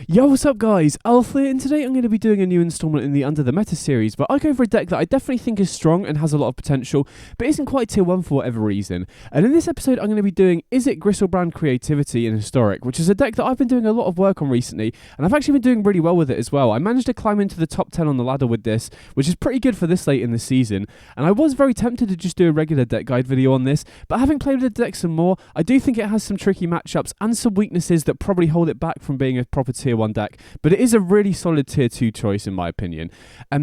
Yo, what's up guys? Alpha, and today I'm going to be doing a new installment in the Under the Meta series, but I go for a deck that I definitely think is strong and has a lot of potential, but isn't quite tier 1 for whatever reason. And in this episode I'm going to be doing Izzet Griselbrand Creativity in Historic, which is a deck that I've been doing a lot of work on recently, and I've actually been doing really well with it as well. I managed to climb into the top 10 on the ladder with this, which is pretty good for this late in the season, and I was very tempted to just do a regular deck guide video on this, but having played with the deck some more, I do think it has some tricky matchups and some weaknesses that probably hold it back from being a proper tier 1 deck, but it is a really solid tier 2 choice in my opinion.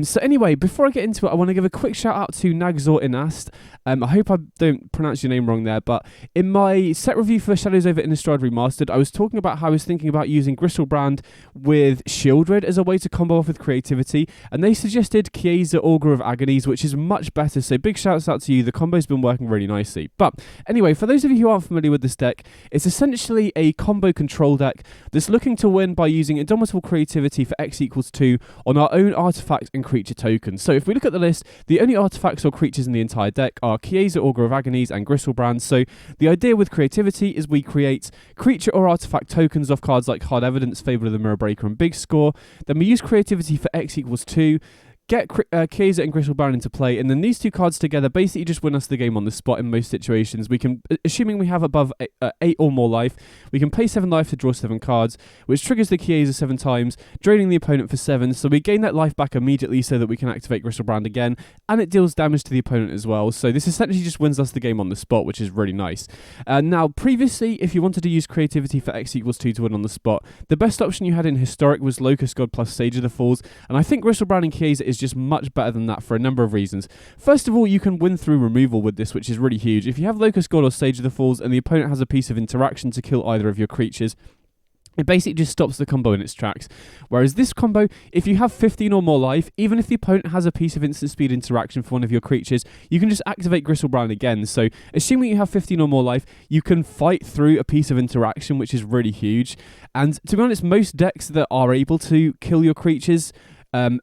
So anyway, before I get into it, I want to give a quick shout out to Nagzor Inast. I hope I don't pronounce your name wrong there, but in my set review for Shadows over Innistrad Remastered, I was talking about how I was thinking about using Griselbrand with Shieldred as a way to combo off with Creativity, and they suggested Queza, Augur of Agonies, which is much better, so big shouts out to you. The combo's been working really nicely. But anyway, for those of you who aren't familiar with this deck, it's essentially a combo control deck that's looking to win by using Indomitable Creativity for X equals 2 on our own artifacts and creature tokens. So if we look at the list, the only artifacts or creatures in the entire deck are Queza, Augur of Agonies, and Griselbrand. So the idea with Creativity is we create creature or artifact tokens off cards like Hard Evidence, Fable of the Mirror Breaker, and Big Score. Then we use Creativity for X equals 2, get Queza and Griselbrand into play, and then these two cards together basically just win us the game on the spot in most situations. We can, assuming we have above 8 or more life, we can pay 7 life to draw 7 cards, which triggers the Queza 7 times, draining the opponent for 7, so we gain that life back immediately so that we can activate Griselbrand again, and it deals damage to the opponent as well, so this essentially just wins us the game on the spot, which is really nice. Now, previously, if you wanted to use Creativity for X equals 2 to win on the spot, the best option you had in Historic was Locust God plus Sage of the Falls, and I think Griselbrand and Queza is just much better than that for a number of reasons. First of all, you can win through removal with this, which is really huge. If you have Locust God or Sage of the Falls and the opponent has a piece of interaction to kill either of your creatures, it basically just stops the combo in its tracks. Whereas this combo, if you have 15 or more life, even if the opponent has a piece of instant speed interaction for one of your creatures, you can just activate Griselbrand again. So assuming you have 15 or more life, you can fight through a piece of interaction, which is really huge. And to be honest, most decks that are able to kill your creatures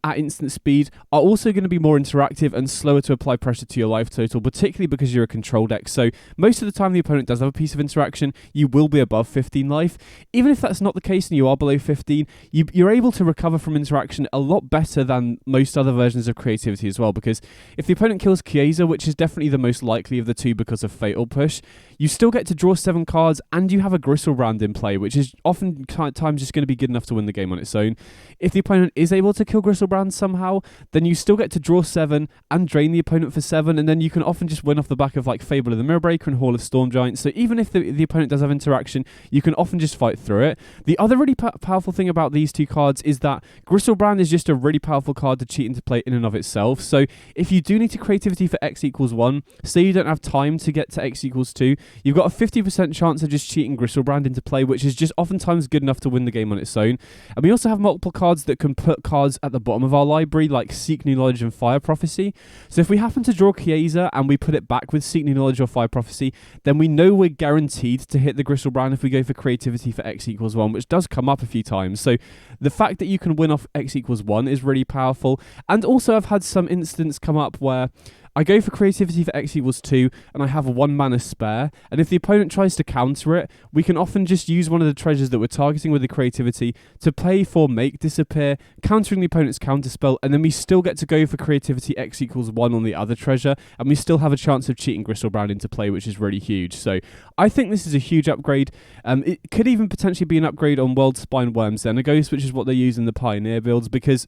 at instant speed are also going to be more interactive and slower to apply pressure to your life total, particularly because you're a control deck. So most of the time the opponent does have a piece of interaction, you will be above 15 life. Even if that's not the case and you are below 15, you're able to recover from interaction a lot better than most other versions of Creativity as well, because if the opponent kills Queza, which is definitely the most likely of the two because of Fatal Push, you still get to draw 7 cards and you have a Griselbrand in play, which is oftentimes just going to be good enough to win the game on its own. If the opponent is able to kill Griselbrand somehow, then you still get to draw 7 and drain the opponent for 7, and then you can often just win off the back of like Fable of the Mirror Breaker and Hall of Storm Giants. So even if the opponent does have interaction, you can often just fight through it. The other really powerful thing about these two cards is that Griselbrand is just a really powerful card to cheat into play in and of itself. So if you do need to Creativity for X equals 1, say you don't have time to get to X equals 2, you've got a 50% chance of just cheating Griselbrand into play, which is just oftentimes good enough to win the game on its own. And we also have multiple cards that can put cards at the bottom of our library, like Seek New Knowledge and Fire Prophecy. So if we happen to draw Queza and we put it back with Seek New Knowledge or Fire Prophecy, then we know we're guaranteed to hit the Griselbrand if we go for Creativity for X equals 1, which does come up a few times. So the fact that you can win off X equals 1 is really powerful. And also I've had some instance come up where I go for Creativity for X equals 2 and I have 1 mana spare, and if the opponent tries to counter it, we can often just use one of the treasures that we're targeting with the Creativity to play for Make Disappear, countering the opponent's counterspell, and then we still get to go for Creativity X equals 1 on the other treasure, and we still have a chance of cheating Griselbrand into play, which is really huge. So I think this is a huge upgrade. It could even potentially be an upgrade on World Spine Worm Xenaghost, which is what they use in the Pioneer builds, because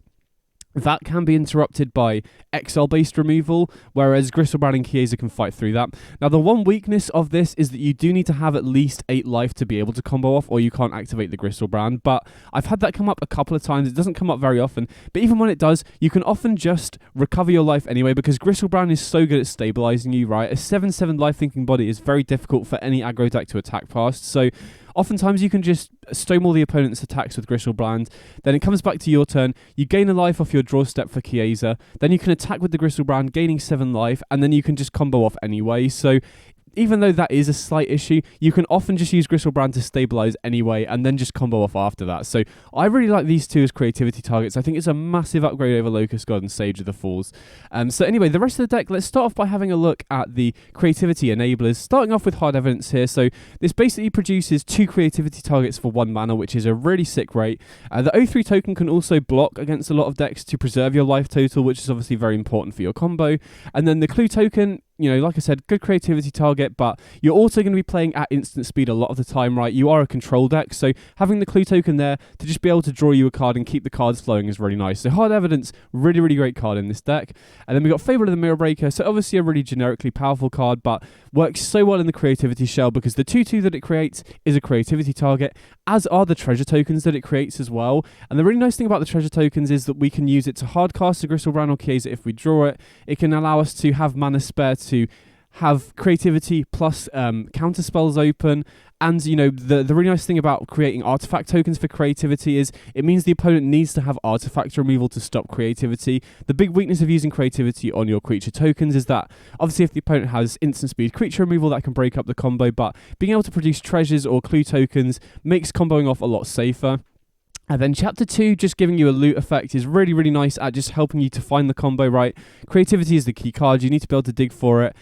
that can be interrupted by Exile-based removal, whereas Griselbrand and Queza can fight through that. Now, the one weakness of this is that you do need to have at least 8 life to be able to combo off, or you can't activate the Griselbrand, but I've had that come up a couple of times. It doesn't come up very often, but even when it does, you can often just recover your life anyway, because Griselbrand is so good at stabilizing you, right? A 7/7 life-thinking body is very difficult for any aggro deck to attack past, so oftentimes you can just stonewall the opponent's attacks with Griselbrand, then it comes back to your turn, you gain a life off your draw step for Queza, then you can attack with the Griselbrand, gaining 7 life, and then you can just combo off anyway. So even though that is a slight issue, you can often just use Griselbrand to stabilize anyway, and then just combo off after that. So I really like these two as creativity targets. I think it's a massive upgrade over Locust God and Sage of the Falls. So anyway, the rest of the deck, let's start off by having a look at the creativity enablers, starting off with Hard Evidence here. So this basically produces 2 creativity targets for 1 mana, which is a really sick rate. The O3 token can also block against a lot of decks to preserve your life total, which is obviously very important for your combo. And then the Clue token, you know, like I said, good creativity target, but you're also going to be playing at instant speed a lot of the time, right? You are a control deck, so having the Clue token there to just be able to draw you a card and keep the cards flowing is really nice. So Hard Evidence, really, really great card in this deck. And then we've got Fable of the Mirror Breaker, so obviously a really generically powerful card, but works so well in the creativity shell because the 2/2 that it creates is a creativity target, as are the treasure tokens that it creates as well. And the really nice thing about the treasure tokens is that we can use it to hardcast a Griselbrand or Queza if we draw it. It can allow us to have mana spare to have creativity plus counter spells open. And, you know, the really nice thing about creating artifact tokens for creativity is it means the opponent needs to have artifact removal to stop creativity. The big weakness of using creativity on your creature tokens is that, obviously, if the opponent has instant speed creature removal, that can break up the combo, but being able to produce treasures or clue tokens makes comboing off a lot safer. And then Chapter 2, just giving you a loot effect, is really, really nice at just helping you to find the combo right. Creativity is the key card. You need to be able to dig for it.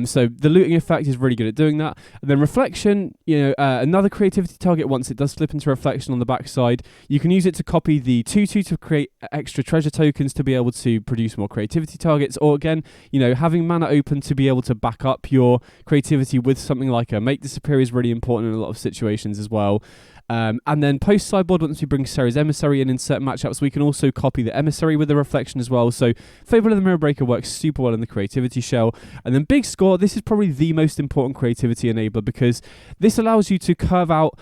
So the looting effect is really good at doing that. And then Reflection, you know, another creativity target once it does flip into Reflection on the backside. You can use it to copy the 2/2 to create extra treasure tokens to be able to produce more creativity targets. Or again, you know, having mana open to be able to back up your creativity with something like a Make Disappear is really important in a lot of situations as well. And then post sideboard, once we bring Ceres Emissary in certain matchups, we can also copy the Emissary with the Reflection as well. So Fable of the Mirror Breaker works super well in the creativity shell. And then Big Score, this is probably the most important creativity enabler because this allows you to curve out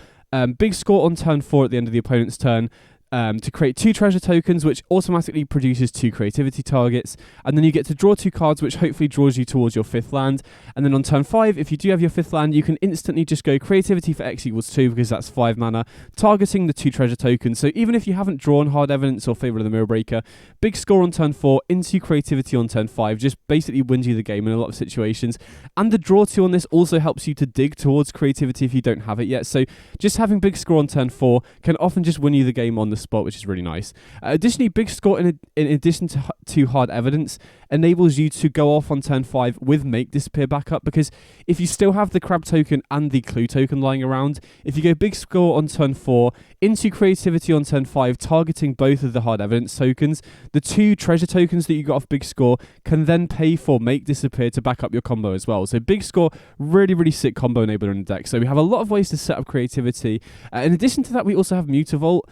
Big Score on turn 4 at the end of the opponent's turn. To create 2 treasure tokens, which automatically produces 2 creativity targets, and then you get to draw 2 cards, which hopefully draws you towards your 5th land. And then on turn 5, if you do have your 5th land, you can instantly just go creativity for X equals 2 because that's 5 mana, targeting the 2 treasure tokens. So even if you haven't drawn Hard Evidence or Fable of the Mirror Breaker, Big Score on turn 4 into creativity on turn 5 just basically wins you the game in a lot of situations. And the draw 2 on this also helps you to dig towards creativity if you don't have it yet. So just having Big Score on turn 4 can often just win you the game on the spot, which is really nice. Additionally, Big Score, in addition to Hard Evidence, enables you to go off on turn 5 with Make Disappear backup, because if you still have the Crab token and the Clue token lying around, if you go Big Score on turn 4, into creativity on turn 5, targeting both of the Hard Evidence tokens, the 2 treasure tokens that you got off Big Score can then pay for Make Disappear to back up your combo as well. So Big Score, really, really sick combo enabler in the deck. So we have a lot of ways to set up creativity. In addition to that, we also have Mutavault.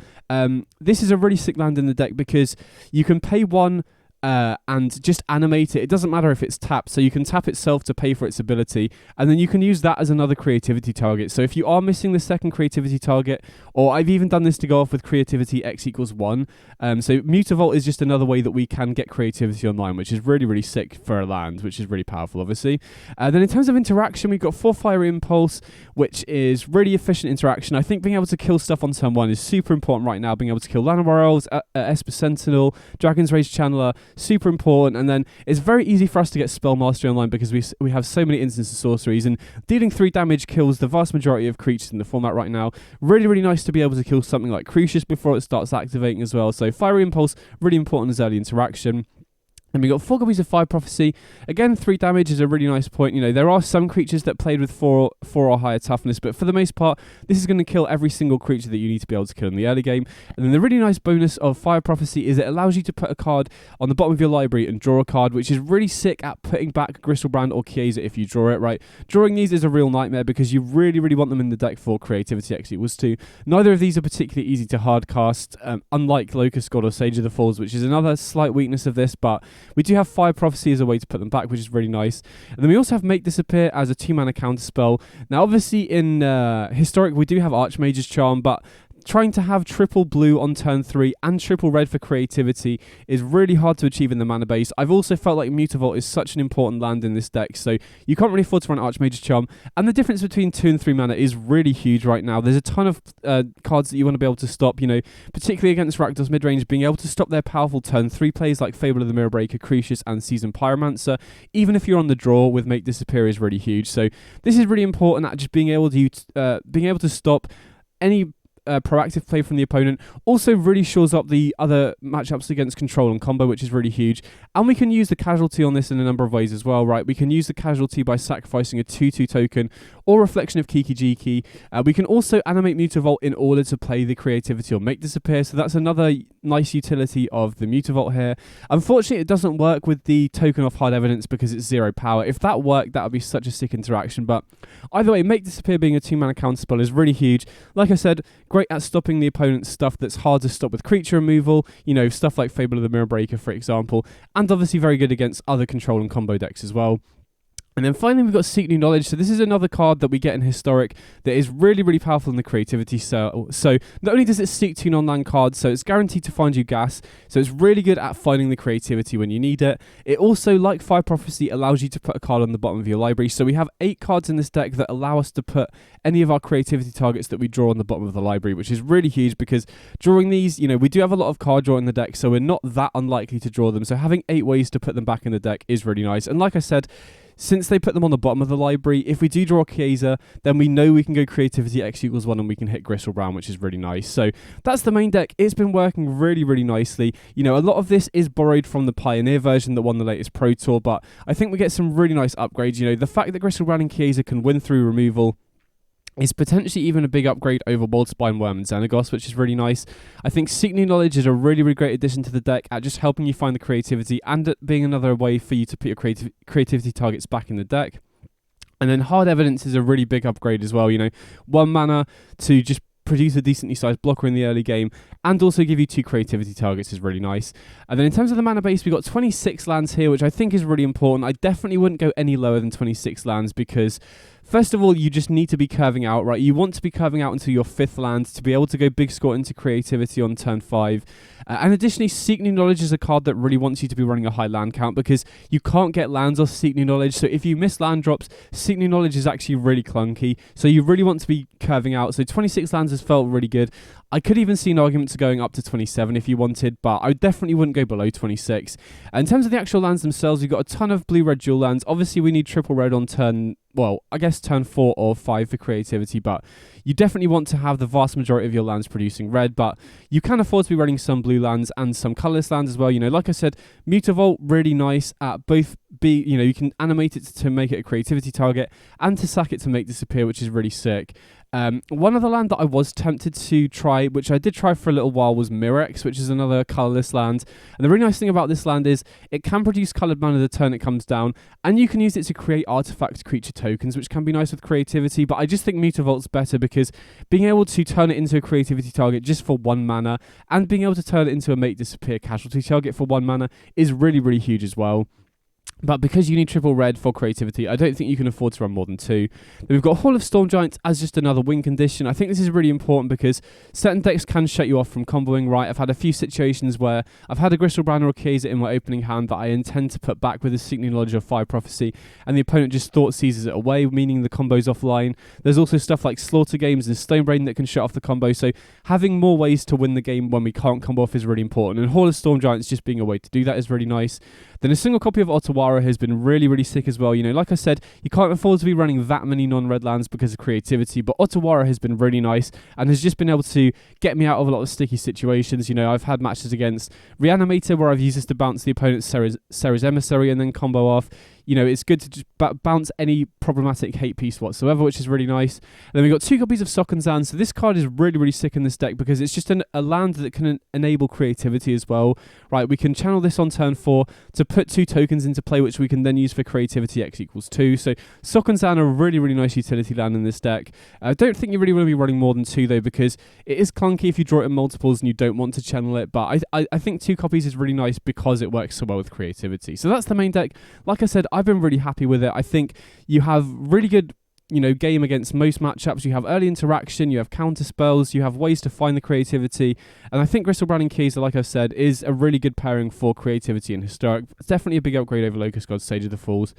This is a really sick land in the deck because you can pay 1 and just animate it. It doesn't matter if it's tapped, so you can tap itself to pay for its ability, and then you can use that as another creativity target. So if you are missing the second creativity target, or I've even done this to go off with creativity X equals 1, so Mutavault is just another way that we can get creativity online, which is really, really sick for a land, which is really powerful, obviously. Then in terms of interaction, we've got 4 Fiery Impulse, which is really efficient interaction. I think being able to kill stuff on turn 1 is super important right now. Being able to kill Llanowar Elves, Esper Sentinel, Dragon's Rage Channeler, super important. And then it's very easy for us to get Spell Mastery online because we have so many instants of sorceries, and dealing 3 damage kills the vast majority of creatures in the format right now. Really, really nice to be able to kill something like Crucius before it starts activating as well. So Fiery Impulse, really important as early interaction. And we got 4 copies of Fire Prophecy. Again, 3 damage is a really nice point. You know, there are some creatures that played with 4 or higher toughness, but for the most part, this is going to kill every single creature that you need to be able to kill in the early game. And then the really nice bonus of Fire Prophecy is it allows you to put a card on the bottom of your library and draw a card, which is really sick at putting back Griselbrand or Queza if you draw it, right? Drawing these is a real nightmare because you really, really want them in the deck for creativity X equals 2. Neither of these are particularly easy to hard cast, unlike Locust God or Sage of the Falls, which is another slight weakness of this, but we do have Fire Prophecy as a way to put them back, which is really nice. And then we also have Make Disappear as a 2-mana counter spell. Now, obviously, in Historic, we do have Archmage's Charm, but trying to have triple blue on turn 3 and triple red for creativity is really hard to achieve in the mana base. I've also felt like Mutavault is such an important land in this deck, so you can't really afford to run Archmage's Charm, and the difference between 2 and 3 mana is really huge right now. There's a ton of cards that you want to be able to stop, particularly against Rakdos midrange, being able to stop their powerful turn 3 plays like Fable of the Mirrorbreaker, Crucius, and Seasoned Pyromancer, even if you're on the draw with Make Disappear, is really huge. So this is really important at just being able to stop any proactive play from the opponent. Also really shores up the other matchups against control and combo, which is really huge. And we can use the casualty on this in a number of ways as well, right? We can use the casualty by sacrificing a 2/2 token or Reflection of Kiki Jiki. We can also animate Mutavault in order to play the creativity or Make Disappear, so that's another nice utility of the Mutavault here. Unfortunately, it doesn't work with the token of Hard Evidence because it's 0 power. If that worked, that would be such a sick interaction, but either way, Make Disappear being a 2-mana counterspell is really huge. Like I said, great at stopping the opponent's stuff that's hard to stop with creature removal, stuff like Fable of the Mirrorbreaker, for example, and obviously very good against other control and combo decks as well. And then finally, we've got Seek New Knowledge. So this is another card that we get in Historic that is really, really powerful in the creativity. So not only does it seek 2 non-land cards, so it's guaranteed to find you gas. So it's really good at finding the creativity when you need it. It also, like Fire Prophecy, allows you to put a card on the bottom of your library. So we have 8 cards in this deck that allow us to put any of our creativity targets that we draw on the bottom of the library, which is really huge because drawing these, we do have a lot of card draw in the deck, so we're not that unlikely to draw them. So having 8 ways to put them back in the deck is really nice. And like I said, since they put them on the bottom of the library, if we do draw Queza, then we know we can go creativity X=1 and we can hit Griselbrand, which is really nice. So that's the main deck. It's been working really, really nicely. A lot of this is borrowed from the Pioneer version that won the latest Pro Tour, but I think we get some really nice upgrades. The fact that Griselbrand and Queza can win through removal is potentially even a big upgrade over Wildspine Worm and Xenagos, which is really nice. I think Seek New Knowledge is a really, really great addition to the deck at just helping you find the creativity and it being another way for you to put your creativity targets back in the deck. And then Hard Evidence is a really big upgrade as well. 1 mana to just produce a decently sized blocker in the early game and also give you 2 creativity targets is really nice. And then in terms of the mana base, we've got 26 lands here, which I think is really important. I definitely wouldn't go any lower than 26 lands because first of all, you just need to be curving out, right? You want to be curving out until your 5th land to be able to go big score into creativity on turn 5. And additionally, Seek New Knowledge is a card that really wants you to be running a high land count because you can't get lands off Seek New Knowledge. So if you miss land drops, Seek New Knowledge is actually really clunky. So you really want to be curving out. So 26 lands has felt really good. I could even see an argument to going up to 27 if you wanted, but I definitely wouldn't go below 26. In terms of the actual lands themselves, we've got a ton of blue-red dual lands. Obviously, we need triple red on turn 4 or 5 for creativity, but you definitely want to have the vast majority of your lands producing red, but you can afford to be running some blue lands and some colorless lands as well. Like I said, Mutavault, really nice at both you can animate it to make it a creativity target and to sack it to Make Disappear, which is really sick. One other land that I was tempted to try, which I did try for a little while, was Mirrex, which is another colourless land. And the really nice thing about this land is it can produce coloured mana the turn it comes down, and you can use it to create artifact creature tokens, which can be nice with creativity. But I just think Mutavault's better because being able to turn it into a creativity target just for 1 mana and being able to turn it into a Make Disappear casualty target for 1 mana is really, really huge as well. But because you need triple red for creativity, I don't think you can afford to run more than 2. Then we've got Hall of Storm Giants as just another win condition. I think this is really important because certain decks can shut you off from comboing, right? I've had a few situations where I've had a Griselbrand or a Queza in my opening hand that I intend to put back with a Seek New Knowledge or Fire Prophecy, and the opponent just thought seizes it away, meaning the combo's offline. There's also stuff like Slaughter Games and Stonebrain that can shut off the combo, so having more ways to win the game when we can't combo off is really important, and Hall of Storm Giants just being a way to do that is really nice. Then a single copy of Otawara has been really, really sick as well. Like I said, you can't afford to be running that many non-red lands because of creativity, but Otawara has been really nice and has just been able to get me out of a lot of sticky situations. I've had matches against Reanimator where I've used this to bounce the opponent's Serra's Emissary and then combo off. It's good to just bounce any problematic hate piece whatsoever, which is really nice. And then we've got 2 copies of Sokenzan. So this card is really, really sick in this deck because it's just a land that can enable creativity as well. Right, we can channel this on turn 4 to put 2 tokens into play, which we can then use for creativity X=2. So Sokenzan are a really, really nice utility land in this deck. I don't think you really want to be running more than 2 though, because it is clunky if you draw it in multiples and you don't want to channel it. But I think 2 copies is really nice because it works so well with creativity. So that's the main deck. Like I said, I've been really happy with it. I think you have really good game against most matchups. You have early interaction, you have counter spells, you have ways to find the creativity, and I think Griselbrand Queza, like I've said, is a really good pairing for creativity and historic. It's definitely a big upgrade over Locust God, Sage of the Falls.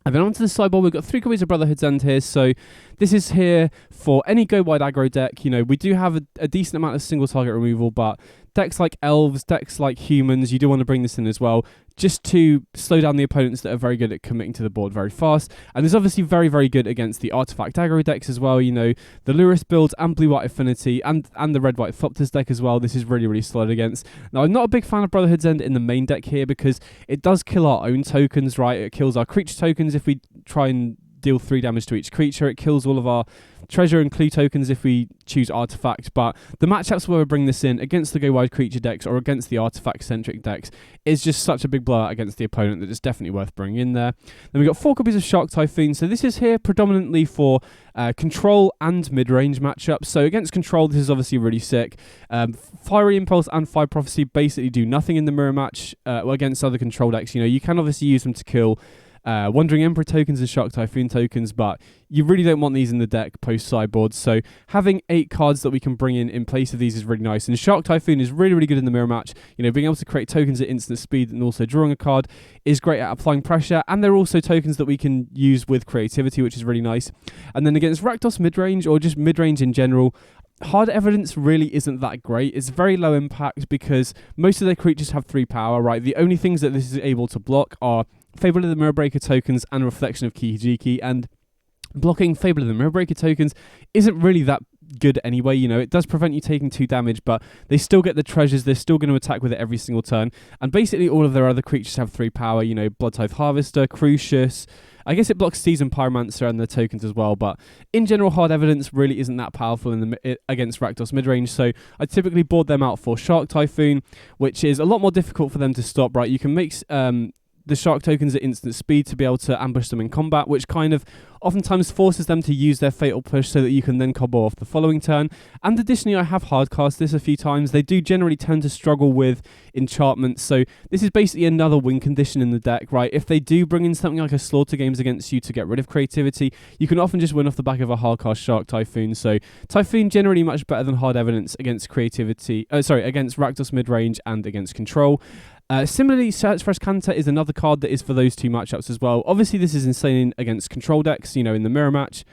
And then onto the sideboard, we've got 3 copies of Brotherhood's End here. So this is here for any go-wide aggro deck. We do have a decent amount of single target removal, but decks like elves, decks like humans, you do want to bring this in as well, just to slow down the opponents that are very good at committing to the board very fast. And it's obviously very, very good against the artifact aggro decks as well. The Lurrus builds and blue-white affinity and the red-white Thopters deck as well. This is really, really solid against. Now, I'm not a big fan of Brotherhood's End in the main deck here because it does kill our own tokens, right? It kills our creature tokens if we try and deal 3 damage to each creature. It kills all of our treasure and clue tokens if we choose artifact, but the matchups where we bring this in against the go wide creature decks or against the artifact centric decks is just such a big blowout against the opponent that it's definitely worth bringing in there. Then we've got 4 copies of Shark Typhoon. So this is here predominantly for control and mid-range matchups. So against control, this is obviously really sick. Fiery Impulse and Fire Prophecy basically do nothing in the mirror match against other control decks. You can obviously use them to kill Wandering Emperor tokens and Shark Typhoon tokens, but you really don't want these in the deck post-sideboard, so having 8 cards that we can bring in place of these is really nice, and Shark Typhoon is really, really good in the mirror match. Being able to create tokens at instant speed and also drawing a card is great at applying pressure, and there are also tokens that we can use with creativity, which is really nice. And then against Rakdos midrange, or just midrange in general, Hard Evidence really isn't that great. It's very low impact because most of their creatures have 3 power, right? The only things that this is able to block are Fable of the Mirrorbreaker tokens and Reflection of Kijiki, and blocking Fable of the Mirrorbreaker tokens isn't really that good anyway. It does prevent you taking 2 damage, but they still get the treasures, they're still going to attack with it every single turn, and basically all of their other creatures have 3 power, Bloodtithe Harvester, Crucius, I guess it blocks Seasoned Pyromancer and their tokens as well, but in general, Hard Evidence really isn't that powerful against Rakdos midrange, so I typically board them out for Shark Typhoon, which is a lot more difficult for them to stop, right? You can make the Shark tokens at instant speed to be able to ambush them in combat, which kind of oftentimes forces them to use their Fatal Push so that you can then combo off the following turn. And additionally, I have hardcast this a few times. They do generally tend to struggle with enchantments, so this is basically another win condition in the deck, right? If they do bring in something like a Slaughter Games against you to get rid of creativity, you can often just win off the back of a hardcast Shark Typhoon. So Typhoon generally much better than Hard Evidence against creativity, against Rakdos midrange and against control. Similarly, Search for Escanta is another card that is for those 2 matchups as well. Obviously, this is insane against control decks, in the mirror match,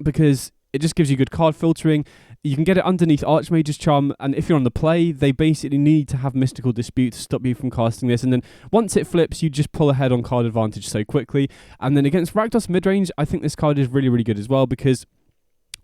because it just gives you good card filtering. You can get it underneath Archmage's Charm, and if you're on the play, they basically need to have Mystical Dispute to stop you from casting this, and then once it flips, you just pull ahead on card advantage so quickly. And then against Rakdos midrange, I think this card is really, really good as well, because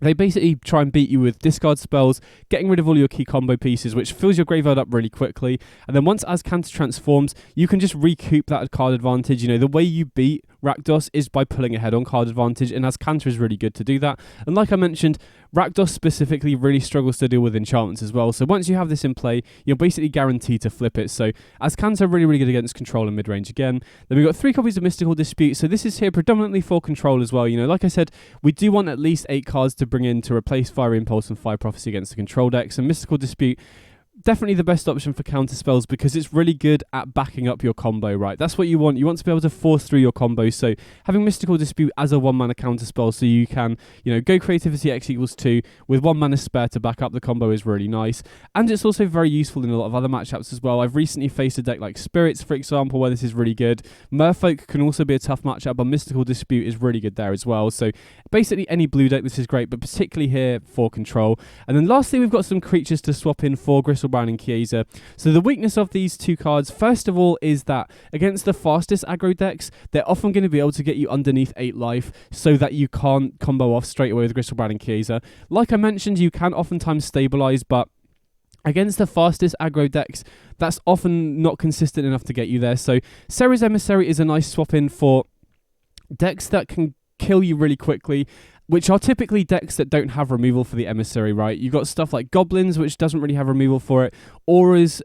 they basically try and beat you with discard spells, getting rid of all your key combo pieces, which fills your graveyard up really quickly. And then once Azcanta transforms, you can just recoup that card advantage. The way you beat Rakdos is by pulling ahead on card advantage, and Azcanta is really good to do that. And like I mentioned, Rakdos specifically really struggles to deal with enchantments as well. So once you have this in play, you're basically guaranteed to flip it. So Azcanta really, really good against control and midrange again. Then we've got 3 copies of Mystical Dispute. So this is here predominantly for control as well. Like I said, we do want at least 8 cards to bring in to replace Fiery Impulse and Fire Prophecy against the control decks. And Mystical Dispute, definitely the best option for counter spells because it's really good at backing up your combo, right? That's what you want. You want to be able to force through your combo. So having Mystical Dispute as a 1-mana counter spell so you can, go Creativity X equals 2 with 1 mana spare to back up the combo is really nice. And it's also very useful in a lot of other matchups as well. I've recently faced a deck like Spirits, for example, where this is really good. Merfolk can also be a tough matchup, but Mystical Dispute is really good there as well. So basically any blue deck, this is great, but particularly here for control. And then lastly, we've got some creatures to swap in for Griselbrand and Queza. So the weakness of these 2 cards, first of all, is that against the fastest aggro decks, they're often going to be able to get you underneath 8 life so that you can't combo off straight away with Griselbrand and Queza. Like I mentioned, you can oftentimes stabilize, but against the fastest aggro decks, that's often not consistent enough to get you there. So Serra's Emissary is a nice swap in for decks that can kill you really quickly, which are typically decks that don't have removal for the Emissary, right? You've got stuff like Goblins, which doesn't really have removal for it. Auras,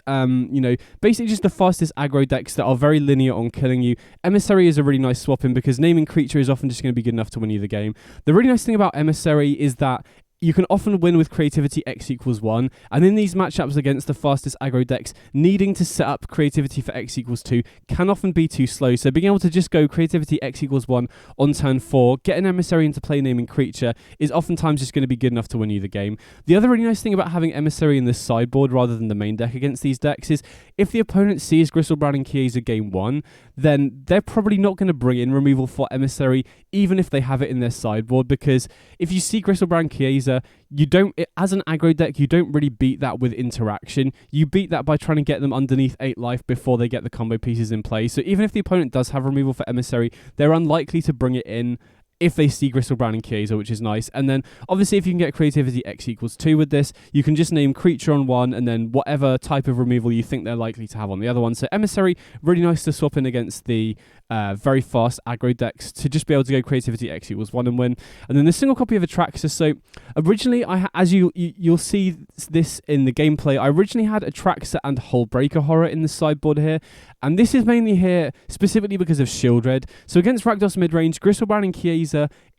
basically just the fastest aggro decks that are very linear on killing you. Emissary is a really nice swap in because naming creature is often just going to be good enough to win you the game. The really nice thing about Emissary is that you can often win with creativity X equals 1, and in these matchups against the fastest aggro decks, needing to set up creativity for X equals 2 can often be too slow, so being able to just go creativity X equals 1 on turn 4, get an emissary into play naming creature, is oftentimes just going to be good enough to win you the game. The other really nice thing about having emissary in the sideboard rather than the main deck against these decks is, if the opponent sees Griselbrand and Queza game 1, then they're probably not going to bring in removal for emissary, even if they have it in their sideboard, because if you see Griselbrand Queza, you don't, as an aggro deck, you don't really beat that with interaction. You beat that by trying to get them underneath 8 life before they get the combo pieces in play. So even if the opponent does have removal for emissary, they're unlikely to bring it in if they see Griselbrand and Queza, which is nice. And then, obviously, if you can get creativity X equals 2 with this, you can just name creature on one, and then whatever type of removal you think they're likely to have on the other one. So emissary, really nice to swap in against the very fast aggro decks to just be able to go creativity X equals 1 and win. And then the single copy of Atraxa. So originally, as you'll see this in the gameplay, I originally had Atraxa and Hullbreaker Horror in the sideboard here. And this is mainly here specifically because of Shieldred. So against Rakdos midrange, Griselbrand and Queza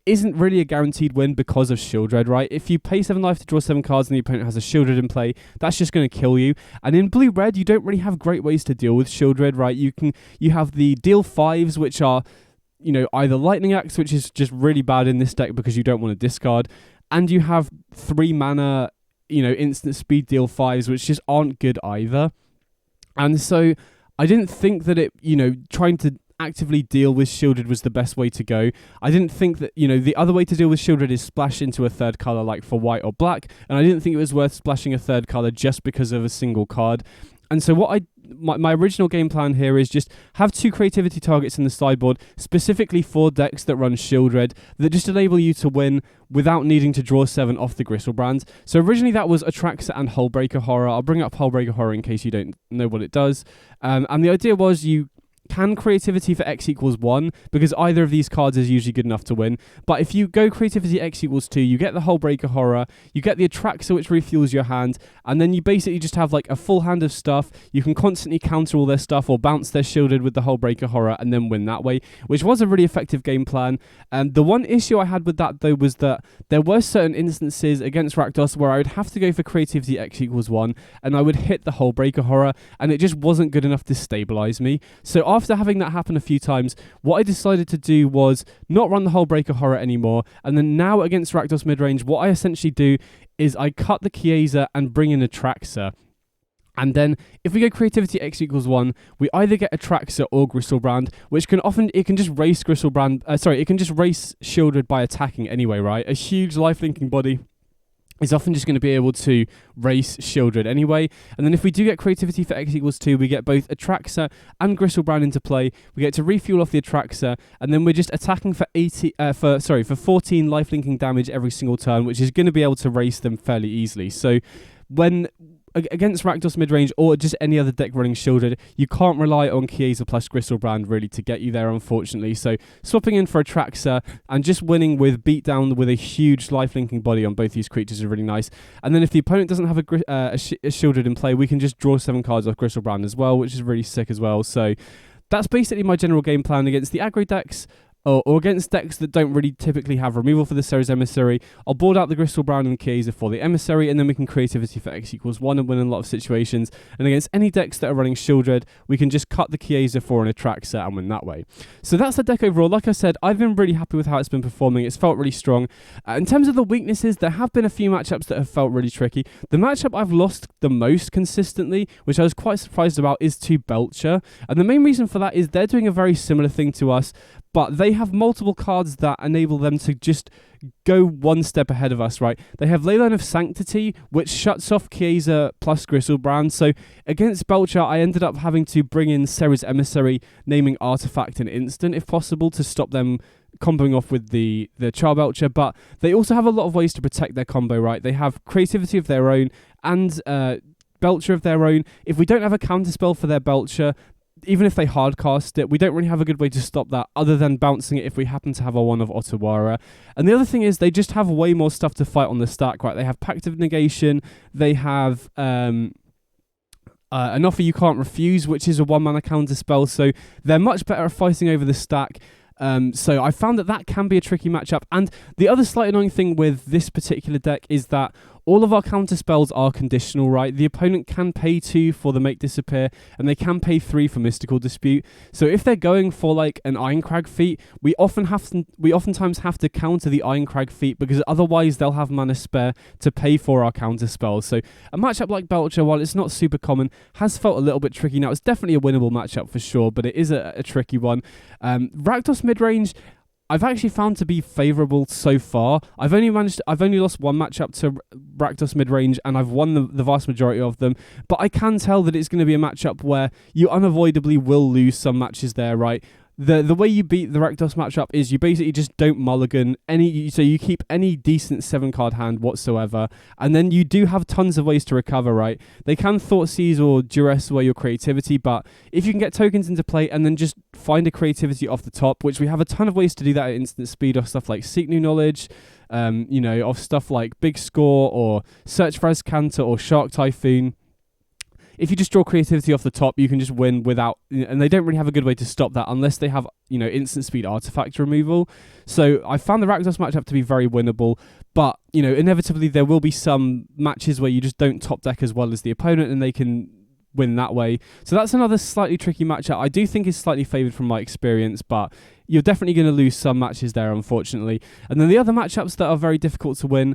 isn't really a guaranteed win because of Shieldred, right? If you pay 7 life to draw 7 cards and the opponent has a Shieldred in play, that's just going to kill you. And in blue-red, you don't really have great ways to deal with Shieldred, right? You have the deal 5s, which are, either Lightning Axe, which is just really bad in this deck because you don't want to discard, and you have 3 mana, instant speed deal 5s, which just aren't good either. And so I didn't think that trying to actively deal with Shieldred was the best way to go. I didn't think that, the other way to deal with Shieldred is splash into a third colour like for white or black, and I didn't think it was worth splashing a third colour just because of a single card. And so my original game plan here is just have 2 creativity targets in the sideboard, specifically for decks that run Shieldred, that just enable you to win without needing to draw 7 off the Griselbrand. So originally that was Atraxa and Hullbreaker Horror. I'll bring up Hullbreaker Horror in case you don't know what it does. And the idea was you can creativity for X equals 1, because either of these cards is usually good enough to win. But if you go creativity X equals 2, you get the Hullbreaker Horror, you get the Atraxa, which refuels your hand, and then you basically just have like a full hand of stuff. You can constantly counter all their stuff or bounce their Shielded with the Hullbreaker Horror and then win that way, which was a really effective game plan. And the one issue I had with that, though, was that there were certain instances against Rakdos where I would have to go for creativity X equals 1, and I would hit the Hullbreaker Horror, and it just wasn't good enough to stabilize me. So after having that happen a few times, what I decided to do was not run the Hullbreaker Horror anymore, and then now against Rakdos midrange, what I essentially do is I cut the Queza and bring in Atraxa. And then, if we go creativity X equals 1, we either get Atraxa or Griselbrand, which can just race Griselbrand, it can just race Shieldred by attacking anyway, right? A huge life-linking body is often just going to be able to race Shieldred anyway. And then if we do get creativity for X equals 2, we get both Atraxa and Griselbrand into play. We get to refuel off the Atraxa, and then we're just attacking for 14 life-linking damage every single turn, which is going to be able to race them fairly easily. So when against Rakdos midrange or just any other deck running Shieldred, you can't rely on Queza plus Griselbrand really to get you there, unfortunately. So swapping in for Atraxa and just winning with beatdown with a huge life-linking body on both these creatures is really nice. And then if the opponent doesn't have a Shieldred in play, we can just draw 7 cards off Griselbrand as well, which is really sick as well. So that's basically my general game plan against the aggro decks. Or against decks that don't really typically have removal for the Ceres Emissary. I'll board out the Griselbrand and Queza for the Emissary, and then we can creativity for X equals 1 and win in a lot of situations. And against any decks that are running Shieldred, we can just cut the Queza for an Atraxa and win that way. So that's the deck overall. Like I said, I've been really happy with how it's been performing. It's felt really strong. In terms of the weaknesses, there have been a few matchups that have felt really tricky. The matchup I've lost the most consistently, which I was quite surprised about, is to Belcher. And the main reason for that is they're doing a very similar thing to us, but they have multiple cards that enable them to just go one step ahead of us, right? They have Leyline of Sanctity, which shuts off Queza plus Griselbrand. So against Belcher, I ended up having to bring in Ceres Emissary, naming Artifact and Instant, if possible, to stop them comboing off with the Charbelcher. But they also have a lot of ways to protect their combo, right? They have Creativity of their own and Belcher of their own. If we don't have a counterspell for their Belcher, even if they hardcast it, we don't really have a good way to stop that other than bouncing it if we happen to have a one of Otawara. And the other thing is they just have way more stuff to fight on the stack, right? They have Pact of Negation, they have an Offer You Can't Refuse, which is a 1 mana counter spell, so they're much better at fighting over the stack. So I found that can be a tricky matchup. And the other slight annoying thing with this particular deck is that all of our counter spells are conditional, right? The opponent can pay 2 for the Make Disappear, and they can pay 3 for Mystical Dispute. So if they're going for like an Ironcrag feat, we oftentimes have to counter the Ironcrag feat, because otherwise they'll have mana spare to pay for our counter spells. So a matchup like Belcher, while it's not super common, has felt a little bit tricky. Now it's definitely a winnable matchup for sure, but it is a tricky one. Rakdos Midrange, I've actually found to be favourable so far. I've only lost one matchup to Rakdos Midrange, and I've won the vast majority of them. But I can tell that it's going to be a matchup where you unavoidably will lose some matches there, right? The way you beat the Rakdos matchup is you basically just don't mulligan so you keep any decent 7-card hand whatsoever, and then you do have tons of ways to recover, right? They can Thoughtseize or Duress away your creativity, but if you can get tokens into play and then just find a creativity off the top, which we have a ton of ways to do that at instant speed, off stuff like Seek New Knowledge, off stuff like Big Score or Search for Azcanta or Shark Typhoon. If you just draw creativity off the top, you can just win without, and they don't really have a good way to stop that unless they have, instant speed artifact removal. So I found the Rakdos matchup to be very winnable, but, inevitably there will be some matches where you just don't top deck as well as the opponent and they can win that way. So that's another slightly tricky matchup. I do think is slightly favoured from my experience, but you're definitely going to lose some matches there, unfortunately. And then the other matchups that are very difficult to win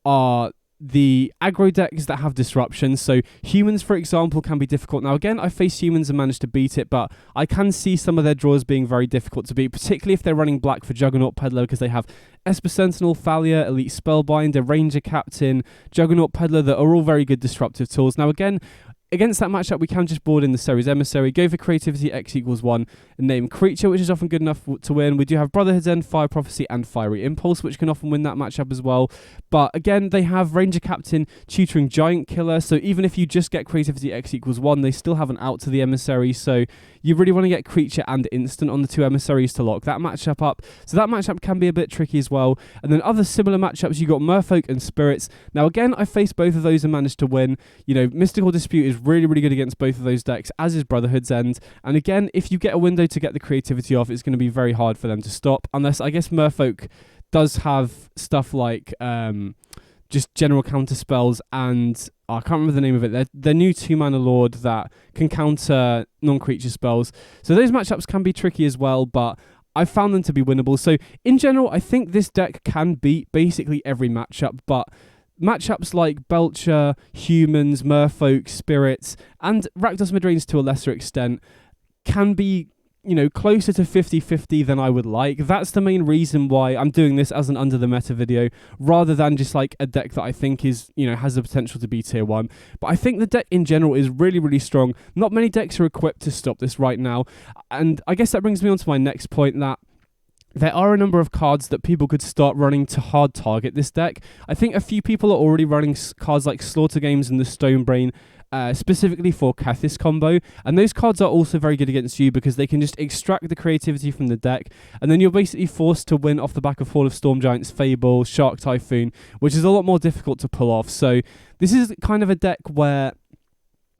are the aggro decks that have disruptions. So humans, for example, can be difficult. Now again, I faced humans and managed to beat it, but I can see some of their draws being very difficult to beat, particularly if they're running black for Juggernaut Peddler, because they have Esper Sentinel, Thalia, Elite Spellbinder, Ranger Captain, Juggernaut Peddler, that are all very good disruptive tools. Now again, against that matchup, we can just board in the Ceres Emissary, go for creativity X=1, and name creature, which is often good enough to win. We do have Brotherhood's End, Fire Prophecy, and Fiery Impulse, which can often win that matchup as well. But again, they have Ranger Captain, Tutoring Giant Killer, so even if you just get creativity X=1, they still have an out to the Emissary, so you really want to get creature and instant on the 2 emissaries to lock that matchup up. So that matchup can be a bit tricky as well. And then other similar matchups, you got Merfolk and Spirits. Now again, I faced both of those and managed to win. Mystical Dispute is really, really good against both of those decks, as is Brotherhood's End. And again, if you get a window to get the creativity off, it's going to be very hard for them to stop, unless I guess Merfolk does have stuff like just general counter spells, and I can't remember the name of it. Their new 2-mana Lord that can counter non-creature spells. So those matchups can be tricky as well, but I found them to be winnable. So in general, I think this deck can beat basically every matchup, but matchups like Belcher, Humans, Merfolk, Spirits, and Rakdos Midrange to a lesser extent can be closer to 50-50 than I would like. That's the main reason why I'm doing this as an under the meta video, rather than just like a deck that I think is, has the potential to be tier 1. But I think the deck in general is really, really strong. Not many decks are equipped to stop this right now. And I guess that brings me on to my next point, that there are a number of cards that people could start running to hard target this deck. I think a few people are already running cards like Slaughter Games and the Stonebrain, specifically for Cathis combo, and those cards are also very good against you because they can just extract the creativity from the deck, and then you're basically forced to win off the back of Hall of Storm Giants, Fable, Shark Typhoon, which is a lot more difficult to pull off. So this is kind of a deck where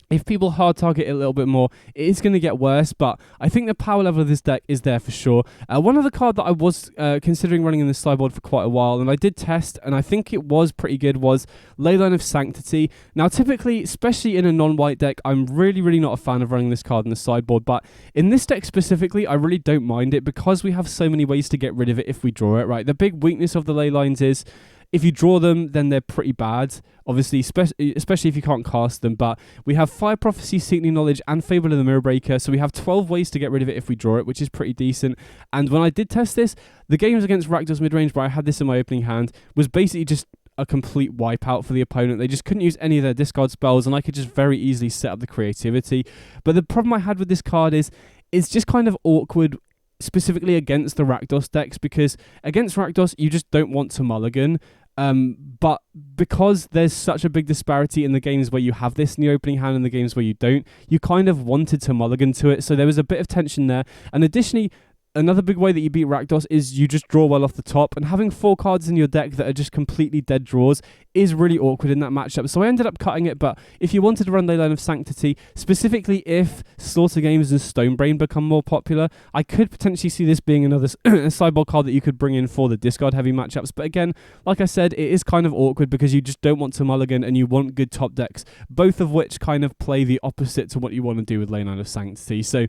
if people hard target it a little bit more, it is going to get worse, but I think the power level of this deck is there for sure. One other card that I was considering running in the sideboard for quite a while, and I did test, and I think it was pretty good, was Leyline of Sanctity. Now, typically, especially in a non-white deck, I'm really, really not a fan of running this card in the sideboard, but in this deck specifically, I really don't mind it because we have so many ways to get rid of it if we draw it, right? The big weakness of the Leylines is if you draw them, then they're pretty bad, obviously, especially if you can't cast them. But we have Fire Prophecy, Seek New Knowledge, and Fable of the Mirror Breaker, so we have 12 ways to get rid of it if we draw it, which is pretty decent. And when I did test this, the games against Rakdos Midrange, where I had this in my opening hand, was basically just a complete wipeout for the opponent. They just couldn't use any of their discard spells, and I could just very easily set up the creativity. But the problem I had with this card is it's just kind of awkward, specifically against the Rakdos decks, because against Rakdos, you just don't want to mulligan. But because there's such a big disparity in the games where you have this in the opening hand and the games where you don't, you kind of wanted to mulligan to it, so there was a bit of tension there. And additionally, another big way that you beat Rakdos is you just draw well off the top, and having 4 cards in your deck that are just completely dead draws is really awkward in that matchup. So I ended up cutting it, but if you wanted to run Leyline of Sanctity, specifically if Slaughter Games and Stonebrain become more popular, I could potentially see this being another sideboard card that you could bring in for the discard heavy matchups. But again, like I said, it is kind of awkward because you just don't want to mulligan and you want good top decks, both of which kind of play the opposite to what you want to do with Leyline of Sanctity. So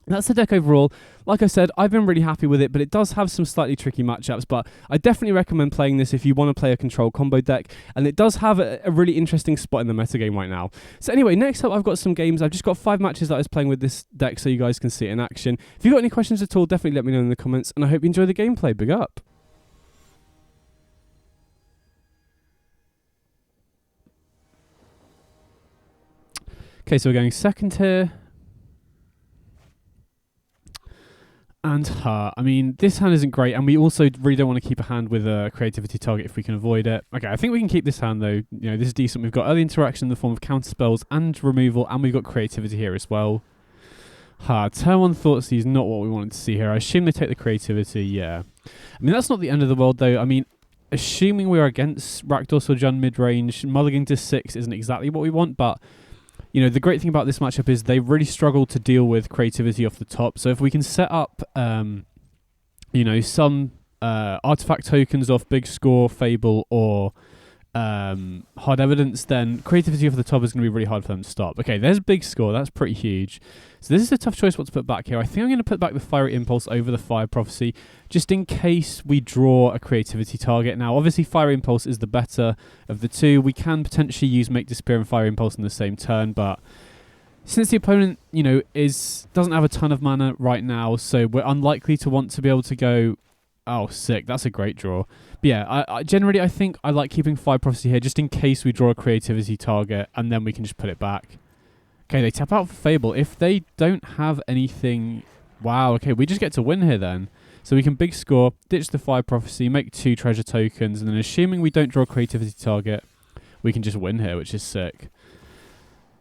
that's the deck overall. Like I said, I've been really happy with it, but it does have some slightly tricky matchups. But I definitely recommend playing this if you want to play a control combo deck, and it does have a really interesting spot in the metagame right now. So anyway, next up I've got some games. I've just got 5 matches that I was playing with this deck so you guys can see it in action. If you've got any questions at all, definitely let me know in the comments, and I hope you enjoy the gameplay. Big up! Okay, so we're going second here. And I mean, this hand isn't great, and we also really don't want to keep a hand with a creativity target if we can avoid it. Okay, I think we can keep this hand though. You know, this is decent. We've got early interaction in the form of counter spells and removal, and we've got creativity here as well. Turn 1 Thoughtseize is not what we wanted to see here. I assume they take the creativity, yeah. I mean, that's not the end of the world though. I mean, assuming we're against Rakdos or UG Midrange, mulliganing to 6 isn't exactly what we want, but you know, the great thing about this matchup is they really struggle to deal with creativity off the top. So if we can set up, you know, some artifact tokens off Big Score, Fable, or Hard Evidence, then creativity off the top is going to be really hard for them to stop. Okay, there's Big Score. That's pretty huge. So this is a tough choice what to put back here. I think I'm going to put back the Fiery Impulse over the Fire Prophecy, just in case we draw a creativity target. Now, obviously, Fiery Impulse is the better of the two. We can potentially use Make Disappear and Fiery Impulse in the same turn, but since the opponent, you know, doesn't have a ton of mana right now, so we're unlikely to want to be able to go, oh, sick, that's a great draw. But yeah, I generally, I think I like keeping Fire Prophecy here, just in case we draw a creativity target, and then we can just put it back. Okay, they tap out for Fable. If they don't have anything... Wow, okay, we just get to win here then. So we can Big Score, ditch the Fire Prophecy, make 2 treasure tokens, and then assuming we don't draw a creativity target, we can just win here, which is sick.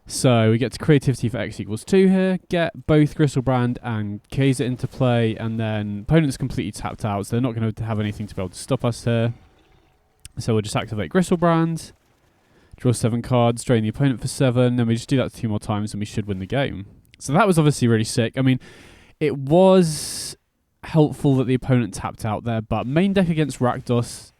So we get to creativity for X equals 2 here, get both Griselbrand and Queza into play, and then opponent's completely tapped out, so they're not going to have anything to be able to stop us here. So we'll just activate Griselbrand, draw 7 cards, drain the opponent for 7, then we just do that 2 more times and we should win the game. So that was obviously really sick. I mean, it was helpful that the opponent tapped out there, but main deck against Rakdos,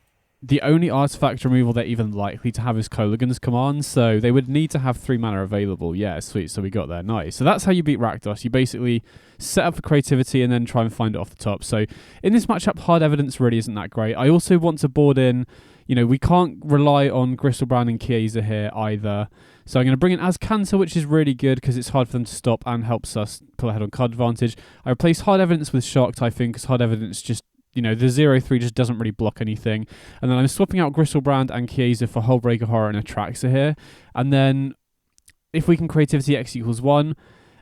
the only artifact removal they're even likely to have is Kolaghan's Command, so they would need to have 3 mana available. Yeah, sweet, so we got there, nice. So that's how you beat Rakdos. You basically set up for creativity and then try and find it off the top. So in this matchup, Hard Evidence really isn't that great. I also want to board in, you know, we can't rely on Griselbrand and Queza here either. So I'm going to bring in Azcanta, which is really good because it's hard for them to stop and helps us pull ahead on card advantage. I replace Hard Evidence with Shark Typhoon because Hard Evidence just, you know, the 0-3 just doesn't really block anything. And then I'm swapping out Griselbrand and Queza for Hullbreaker Horror and Atraxa here. And then if we can creativity X equals 1,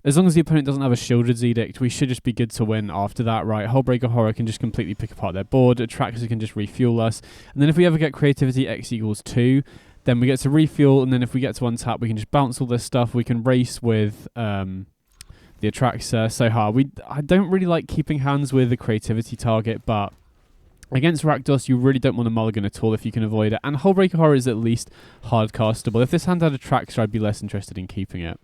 as long as the opponent doesn't have a Shieldred's Edict, we should just be good to win after that, right? Hullbreaker Horror can just completely pick apart their board. Atraxa can just refuel us. And then if we ever get creativity X equals 2, then we get to refuel. And then if we get to untap, we can just bounce all this stuff. We can race with the Atraxa. So I don't really like keeping hands with the creativity target, but against Rakdos, you really don't want to mulligan at all if you can avoid it. And Hullbreaker Horror is at least hard castable. If this hand had Atraxa, I'd be less interested in keeping it.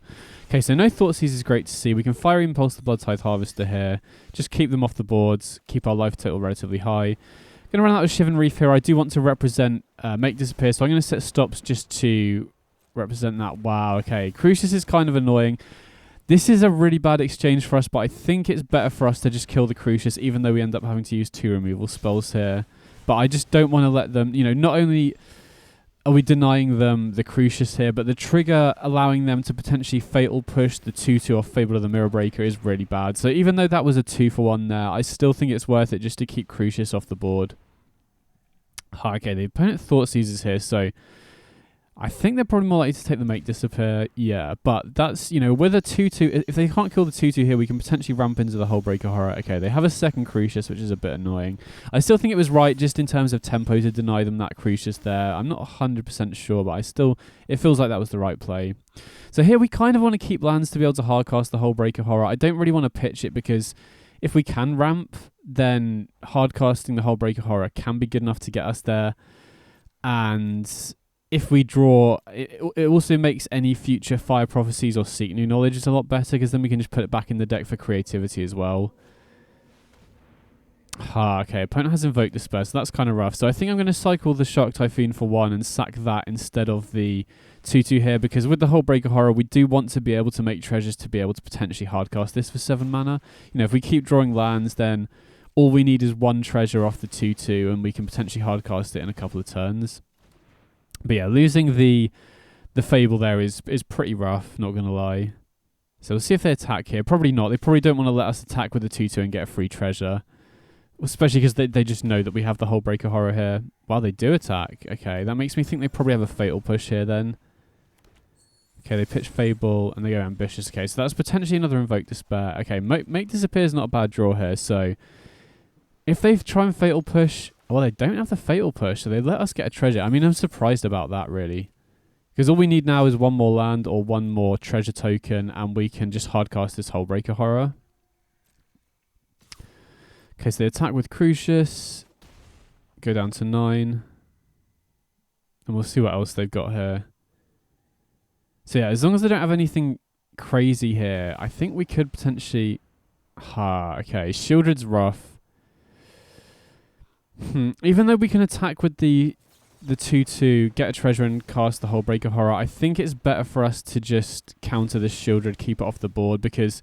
Okay, so no Thoughtseize is great to see. We can Fiery Impulse the Bloodtithe Harvester here. Just keep them off the boards. Keep our life total relatively high. Going to run out of Shivan Reef here. I do want to represent Make Disappear, so I'm going to set stops just to represent that. Wow, okay. Crucius is kind of annoying. This is a really bad exchange for us, but I think it's better for us to just kill the Crucius, even though we end up having to use 2 removal spells here. But I just don't want to let them, you know, not only are we denying them the Crucius here, but the trigger allowing them to potentially fatal push the 2-2 off Fable of the Mirror Breaker is really bad. So even though that was a 2-for-1 there, I still think it's worth it just to keep Crucius off the board. Okay, the opponent Thoughtseizes here, so I think they're probably more likely to take the Make Disappear, yeah, but that's, you know, with a 2-2, if they can't kill the 2-2 here, we can potentially ramp into the Hullbreaker Horror. Okay, they have a second Crucius, which is a bit annoying. I still think it was right, just in terms of tempo, to deny them that Crucius there. I'm not 100% sure, but it feels like that was the right play. So here we kind of want to keep lands to be able to hardcast the Hullbreaker Horror. I don't really want to pitch it because if we can ramp, then hardcasting the Hullbreaker Horror can be good enough to get us there. And if we draw, it also makes any future Fire Prophecies or Seek New Knowledge a lot better, because then we can just put it back in the deck for creativity as well. Okay, opponent has Invoked Despair, so that's kind of rough. So I think I'm going to cycle the Shark Typhoon for 1 and sack that instead of the 2/2 here, because with the Hullbreaker Horror, we do want to be able to make treasures to be able to potentially hardcast this for 7 mana. You know, if we keep drawing lands, then all we need is 1 treasure off the 2/2, and we can potentially hardcast it in a couple of turns. But yeah, losing the Fable there is pretty rough, not going to lie. So we'll see if they attack here. Probably not. They probably don't want to let us attack with the 2/2 and get a free treasure. Especially because they just know that we have the Hullbreaker Horror here. Well, they do attack. Okay, that makes me think they probably have a Fatal Push here then. Okay, they pitch Fable and they go Ambitious. Okay, so that's potentially another Invoke Despair. Okay, Make Disappear is not a bad draw here. So if they try and Fatal Push... Well, they don't have the Fatal Push, so they let us get a treasure. I mean, I'm surprised about that, really. Because all we need now is 1 more land or 1 more treasure token, and we can just hardcast this Hullbreaker Horror. Okay, so they attack with Crucius, go down to 9, and we'll see what else they've got here. So yeah, as long as they don't have anything crazy here, I think we could potentially... okay, Shieldred's rough. Even though we can attack with the 2/2, get a treasure and cast the Hullbreaker Horror, I think it's better for us to just counter this Shieldred, keep it off the board, because...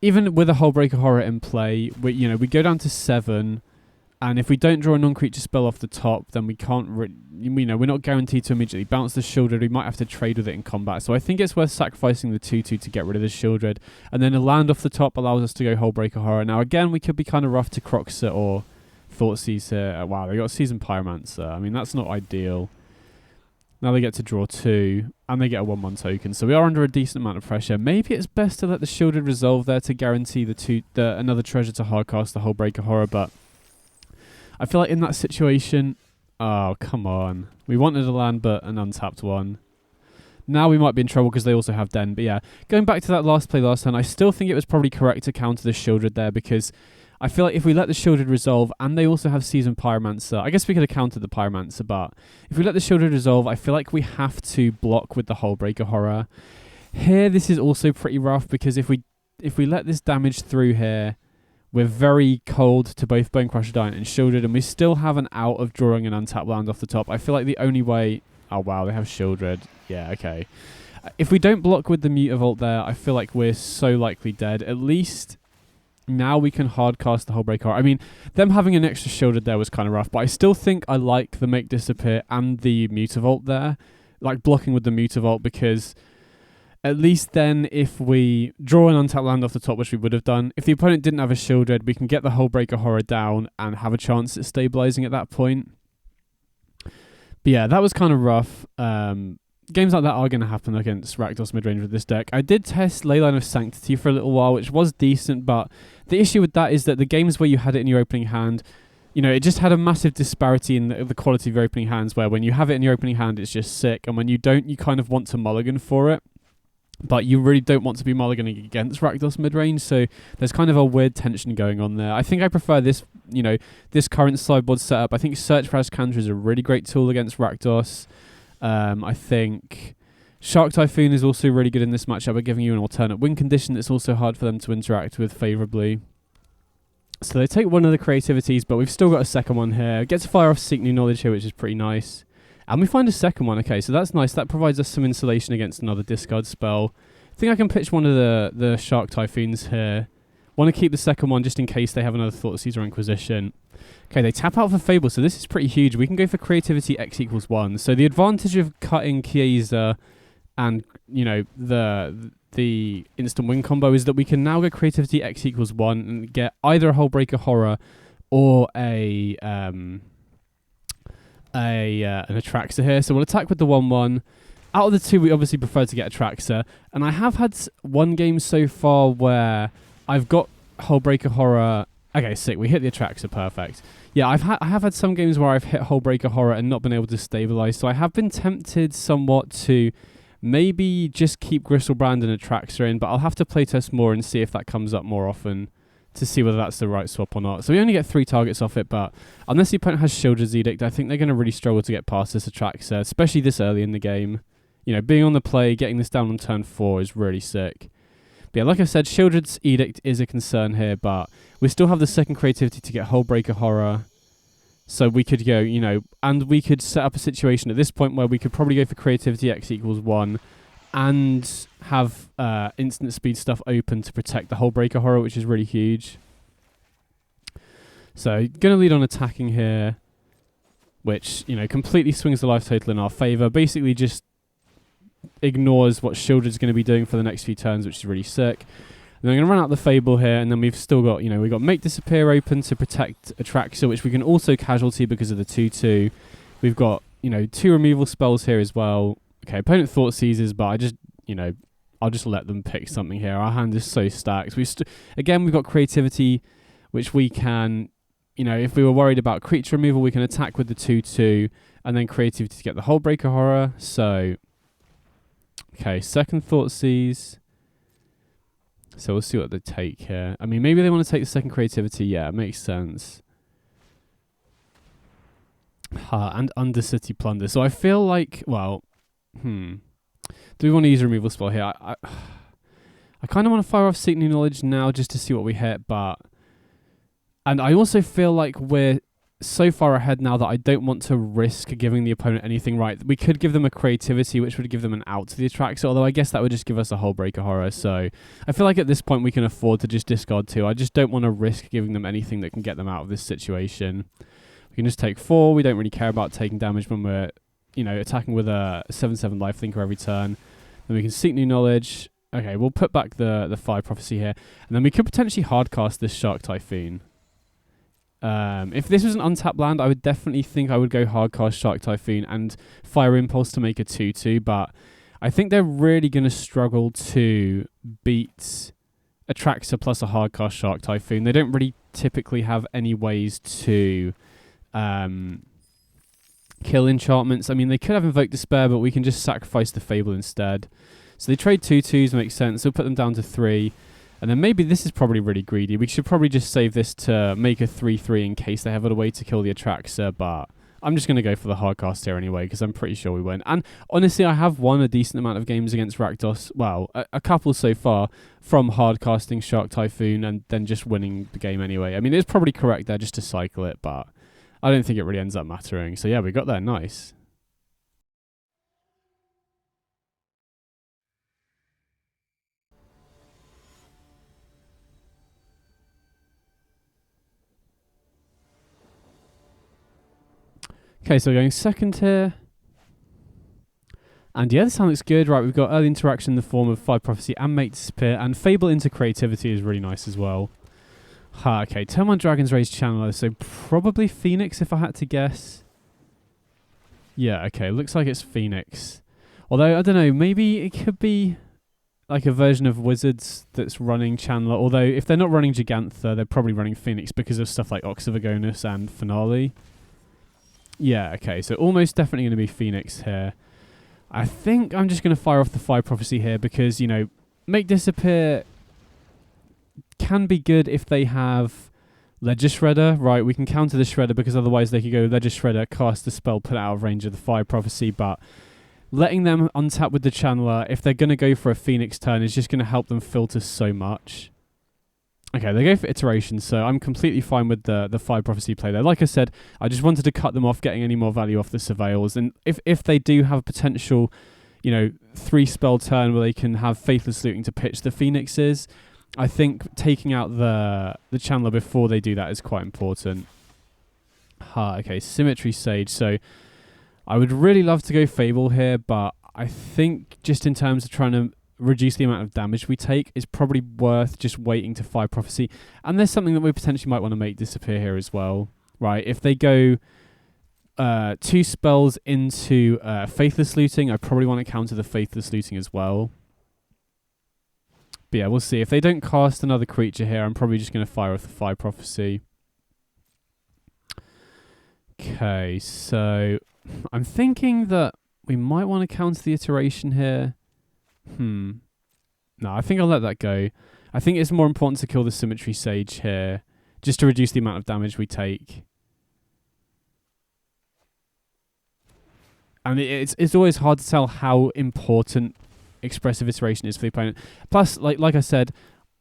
even with a Hullbreaker Horror in play, we go down to 7, and if we don't draw a non-creature spell off the top, then we can't. We're not guaranteed to immediately bounce the Shieldred. We might have to trade with it in combat. So I think it's worth sacrificing the 2/2 to get rid of the Shieldred, and then a land off the top allows us to go Hullbreaker Horror. Now again, we could be kind of rough to Croxit or Thoughtseize here. Wow, they got Seasoned Pyromancer. I mean, that's not ideal. Now they get to draw 2, and they get a 1/1 token. So we are under a decent amount of pressure. Maybe it's best to let the Shieldred resolve there to guarantee another treasure to hardcast the Hullbreaker Horror, but I feel like in that situation... Oh, come on. We wanted a land, but an untapped one. Now we might be in trouble because they also have Den. But yeah, going back to that last play last turn, I still think it was probably correct to counter the Shieldred there, because... I feel like if we let the Shieldred resolve, and they also have Seasoned Pyromancer, I guess we could have countered the Pyromancer, but if we let the Shieldred resolve, I feel like we have to block with the Hullbreaker Horror. Here, this is also pretty rough, because if we let this damage through here, we're very cold to both Bonecrusher Giant and Shieldred, and we still have an out of drawing an untapped land off the top. I feel like the only way... Oh, wow, they have Shieldred. Yeah, okay. If we don't block with the Mutavault there, I feel like we're so likely dead. At least... now we can hardcast the Hullbreaker Horror. I mean, them having an extra Shieldred there was kind of rough, but I still think I like the Make Disappear and the Mutavault there, like blocking with the Mutavault, because at least then if we draw an untapped land off the top, which we would have done, if the opponent didn't have a Shieldred, we can get the Hullbreaker Horror down and have a chance at stabilizing at that point. But yeah, that was kind of rough. Games like that are going to happen against Rakdos Midrange with this deck. I did test Leyline of Sanctity for a little while, which was decent, but the issue with that is that the games where you had it in your opening hand, it just had a massive disparity in the quality of your opening hands, where when you have it in your opening hand, it's just sick, and when you don't, you kind of want to mulligan for it, but you really don't want to be mulliganing against Rakdos Midrange, so there's kind of a weird tension going on there. I think I prefer this, this current sideboard setup. I think Search for Azcanta is a really great tool against Rakdos. I think Shark Typhoon is also really good in this matchup by giving you an alternate win condition that's also hard for them to interact with favourably. So they take one of the creativities, but we've still got a second one here. Get to fire off Seek New Knowledge here, which is pretty nice. And we find a second one. Okay, so that's nice. That provides us some insulation against another discard spell. I think I can pitch one of the Shark Typhoons here. Want to keep the second one just in case they have another Thoughtseize or Inquisition. Okay, they tap out for Fable, so this is pretty huge. We can go for Creativity X equals 1. So the advantage of cutting Queza and, the instant win combo is that we can now go Creativity X equals 1 and get either a Hullbreaker Horror or an Atraxa here. So we'll attack with the 1/1. Out of the two, we obviously prefer to get Atraxa. And I have had one game so far where I've got Hullbreaker Horror... Okay, sick. We hit the Atraxa, perfect. Yeah, I have had some games where I've hit Hullbreaker Horror and not been able to stabilize, so I have been tempted somewhat to maybe just keep Griselbrand and Atraxa in, but I'll have to playtest more and see if that comes up more often. to see whether that's the right swap or not. So we only get 3 targets off it, but unless the opponent has Sheoldred's Edict, I think they're going to really struggle to get past this Atraxa, especially this early in the game. You know, being on the play, getting this down on turn 4 is really sick. But yeah, like I said, Sheoldred's Edict is a concern here, but we still have the second creativity to get Hullbreaker Horror. So we could go, you know, and we could set up a situation at this point where we could probably go for creativity X equals 1 and have instant speed stuff open to protect the Hullbreaker Horror, which is really huge. So going to lead on attacking here, which, you know, completely swings the life total in our favour. Basically just ignores what Sheoldred's going to be doing for the next few turns, which is really sick. And I'm going to run out the Fable here, and then we've still got, you know, we've got Make Disappear open to protect Atraxa, which we can also casualty because of the 2/2. We've got, you know, 2 removal spells here as well. Okay, opponent Thought Seizes, but I just, you know, I'll just let them pick something here. Our hand is so stacked. Again, we've got creativity, which we can, you know, if we were worried about creature removal, we can attack with the 2/2, and then creativity to get the Hullbreaker Horror. So, okay, second Thought Seize. So we'll see what they take here. I mean, maybe they want to take the second creativity. Yeah, it makes sense. And Undercity Plunder. So I feel like, well, do we want to use a removal spell here? I kind of want to fire off Seek New Knowledge now just to see what we hit, and I also feel like we're so far ahead now that I don't want to risk giving the opponent anything right. We could give them a creativity, which would give them an out to the Atraxa, although I guess that would just give us a Hullbreaker Horror. So I feel like at this point we can afford to just discard 2. I just don't want to risk giving them anything that can get them out of this situation. We can just take 4. We don't really care about taking damage when we're, you know, attacking with a 7/7 Lifelinker every turn. Then we can Seek New Knowledge. Okay, we'll put back the Fire Prophecy here. And then we could potentially hardcast this Shark Typhoon. If this was an untapped land, I would definitely think I would go hardcast Shark Typhoon and Fire Impulse to make a 2/2, but I think they're really going to struggle to beat Atraxa plus a hardcast Shark Typhoon. They don't really typically have any ways to kill enchantments. I mean, they could have Invoke Despair, but we can just sacrifice the Fable instead. So they trade 2/2s, makes sense. We'll put them down to 3. And then maybe this is probably really greedy. We should probably just save this to make a 3/3 in case they have a way to kill the Atraxa, but I'm just going to go for the hardcast here anyway because I'm pretty sure we win. And honestly, I have won a decent amount of games against Rakdos. Well, a couple so far from hardcasting Shark Typhoon and then just winning the game anyway. I mean, it's probably correct there just to cycle it, but I don't think it really ends up mattering. So yeah, we got there. Nice. Okay, so we're going second here. And yeah, this hand looks good. Right, we've got early interaction in the form of Fire Prophecy and Make Disappear. And Fable into Creativity is really nice as well. Okay, turn 1 Dragon's Rage Channeler. So probably Phoenix if I had to guess. Yeah, okay, looks like it's Phoenix. Although, I don't know, maybe it could be like a version of Wizards that's running Channeler. Although, if they're not running Gigantha, they're probably running Phoenix because of stuff like Augur of Agonies and Finale. Yeah, okay, so almost definitely going to be Phoenix here. I think I'm just going to fire off the Fire Prophecy here because, you know, Make Disappear can be good if they have Ledger Shredder. Right, we can counter the Shredder because otherwise they could go Ledger Shredder, cast the spell, put it out of range of the Fire Prophecy, but letting them untap with the Channeler, if they're going to go for a Phoenix turn, is just going to help them filter so much. Okay, they go for Iteration, so I'm completely fine with the Fire Prophecy play there. Like I said, I just wanted to cut them off getting any more value off the Surveils. And if they do have a potential, you know, 3-spell turn where they can have Faithless Looting to pitch the Phoenixes, I think taking out the Channeler before they do that is quite important. Okay, Symmetry Sage. So I would really love to go Fable here, but I think just in terms of trying to reduce the amount of damage we take, is probably worth just waiting to Fire Prophecy. And there's something that we potentially might want to Make Disappear here as well. Right, if they go 2 spells into Faithless Looting, I probably want to counter the Faithless Looting as well. But yeah, we'll see. If they don't cast another creature here, I'm probably just going to fire off the Fire Prophecy. Okay, so I'm thinking that we might want to counter the Iteration here. No, I think I'll let that go. I think it's more important to kill the Symmetry Sage here, just to reduce the amount of damage we take. And it's always hard to tell how important Expressive Iteration is for the opponent. Plus, like I said,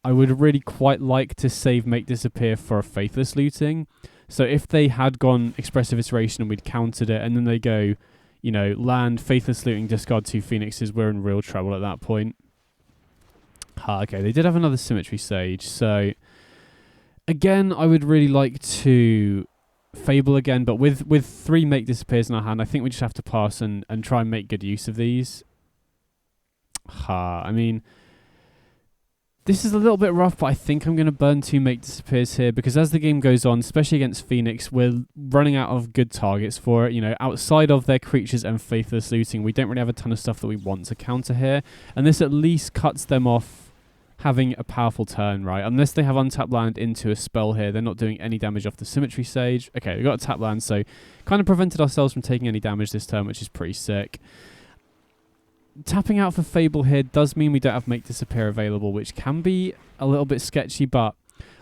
I would really quite like to save Make Disappear for a Faithless Looting. So if they had gone Expressive Iteration and we'd countered it, and then they go, you know, land, Faithless Looting, discard 2 Phoenixes, we're in real trouble at that point. Okay, they did have another Symmetry Sage. So, again, I would really like to Fable again, but with 3 Make Disappears in our hand, I think we just have to pass and try and make good use of these. I mean, this is a little bit rough, but I think I'm going to burn 2 Make Disappears here, because as the game goes on, especially against Phoenix, we're running out of good targets for it. You know, outside of their creatures and Faithless Looting, we don't really have a ton of stuff that we want to counter here, and this at least cuts them off having a powerful turn, right? Unless they have untapped land into a spell here, they're not doing any damage off the Symmetry Sage. Okay, we got a tap land, so kind of prevented ourselves from taking any damage this turn, which is pretty sick. Tapping out for Fable here does mean we don't have Make Disappear available, which can be a little bit sketchy, but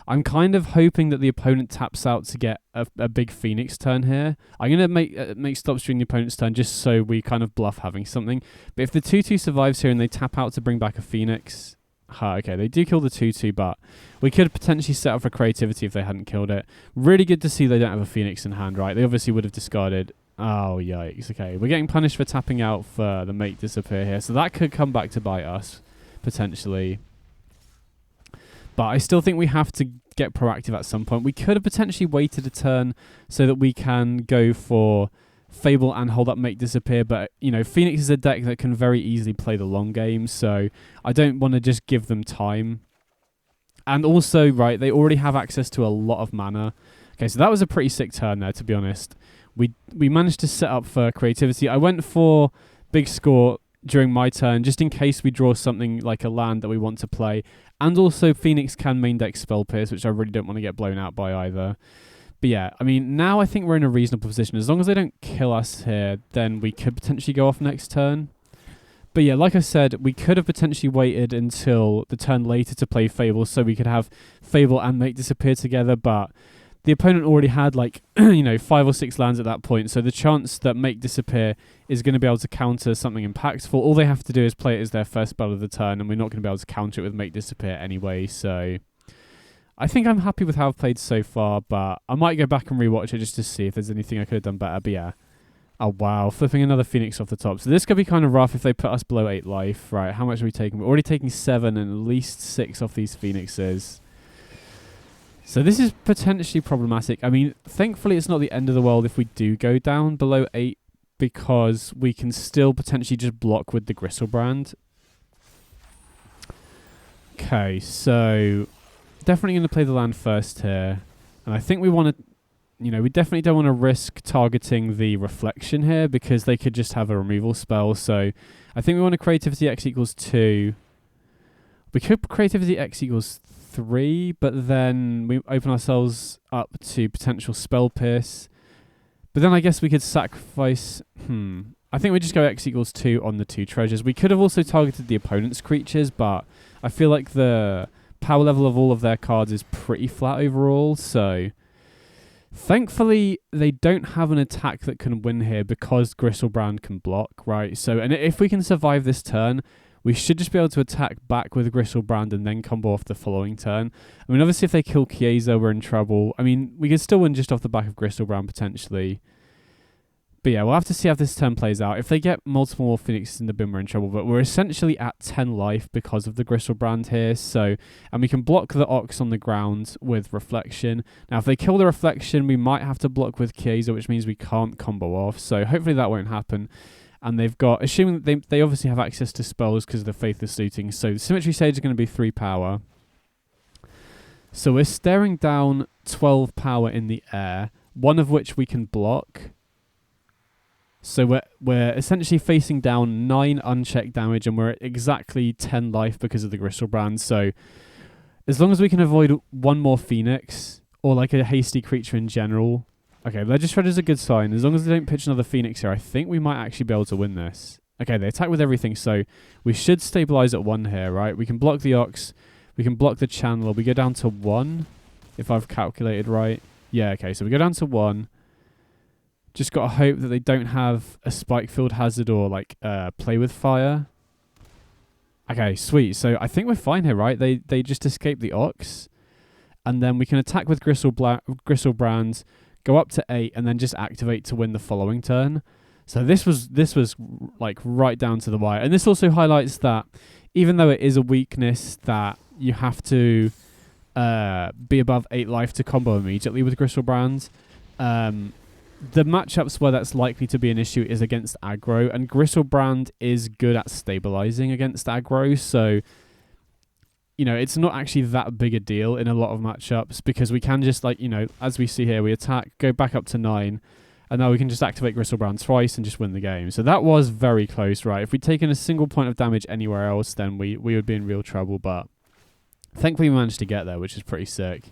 I'm kind of hoping that the opponent taps out to get a big Phoenix turn here. I'm going to make stops during the opponent's turn just so we kind of bluff having something. But if the 2-2 survives here and they tap out to bring back a Phoenix... okay, they do kill the 2-2, but we could potentially set up for Creativity if they hadn't killed it. Really good to see they don't have a Phoenix in hand, right? They obviously would have discarded... Oh, yikes. Okay, we're getting punished for tapping out for the Make Disappear here, so that could come back to bite us, potentially. But I still think we have to get proactive at some point. We could have potentially waited a turn so that we can go for Fable and hold up Make Disappear, but, you know, Phoenix is a deck that can very easily play the long game, so I don't want to just give them time. And also, right, they already have access to a lot of mana. Okay, so that was a pretty sick turn there, to be honest. We managed to set up for Creativity. I went for big score during my turn, just in case we draw something like a land that we want to play. And also, Phoenix can main deck Spell Pierce, which I really don't want to get blown out by either. But yeah, I mean, now I think we're in a reasonable position. As long as they don't kill us here, then we could potentially go off next turn. But yeah, like I said, we could have potentially waited until the turn later to play Fable, so we could have Fable and Make Disappear together, but the opponent already had, like, you know, 5 or 6 lands at that point, so the chance that Make Disappear is going to be able to counter something impactful, all they have to do is play it as their first spell of the turn, and we're not going to be able to counter it with Make Disappear anyway, so I think I'm happy with how I've played so far, but I might go back and rewatch it just to see if there's anything I could have done better, but yeah. Oh, wow, flipping another Phoenix off the top. So this could be kind of rough if they put us below 8 life. Right, how much are we taking? We're already taking 7 and at least 6 off these Phoenixes. So this is potentially problematic. I mean, thankfully it's not the end of the world if we do go down below 8, because we can still potentially just block with the Griselbrand. Okay, so definitely going to play the land first here. And I think we want to, you know, we definitely don't want to risk targeting the Reflection here, because they could just have a removal spell. So I think we want a Creativity X equals 2. We could Creativity X equals 3, but then we open ourselves up to potential Spell Pierce. But then I guess we could sacrifice... I think we just go X equals 2 on the 2 treasures. We could have also targeted the opponent's creatures, but I feel like the power level of all of their cards is pretty flat overall, so... Thankfully, they don't have an attack that can win here because Griselbrand can block, right? So, and if we can survive this turn, we should just be able to attack back with Griselbrand and then combo off the following turn. I mean, obviously, if they kill Queza, we're in trouble. I mean, we could still win just off the back of Griselbrand, potentially. But yeah, we'll have to see how this turn plays out. If they get multiple more Phoenixes in the bin, we're in trouble. But we're essentially at 10 life because of the Griselbrand here. So, and we can block the Ox on the ground with Reflection. Now, if they kill the Reflection, we might have to block with Queza, which means we can't combo off. So hopefully that won't happen. And they've got, assuming that they obviously have access to spells because of the Faithless Looting. So the Symmetry Sage is going to be 3 power. So we're staring down 12 power in the air, one of which we can block. So we're essentially facing down 9 unchecked damage, and we're at exactly 10 life because of the Griselbrand. So as long as we can avoid one more Phoenix, or like a hasty creature in general. Okay, Ledger Shredder is a good sign. As long as they don't pitch another Phoenix here, I think we might actually be able to win this. Okay, they attack with everything, so we should stabilize at 1 here, right? We can block the Ox, we can block the Channeler. We go down to 1, if I've calculated right. Yeah, okay, so we go down to 1. Just got to hope that they don't have a Spike Field Hazard or, like, Play with Fire. Okay, sweet. So I think we're fine here, right? They just escape the Ox. And then we can attack with Griselbrand, go up to 8, and then just activate to win the following turn. So this was like right down to the wire. And this also highlights that even though it is a weakness that you have to be above 8 life to combo immediately with Griselbrand, the matchups where that's likely to be an issue is against aggro, and Griselbrand is good at stabilizing against aggro, so you know, it's not actually that big a deal in a lot of matchups because we can just, like, you know, as we see here, we attack, go back up to 9, and now we can just activate Griselbrand twice and just win the game. So that was very close, right? If we'd taken a single point of damage anywhere else, then we would be in real trouble, but thankfully we managed to get there, which is pretty sick.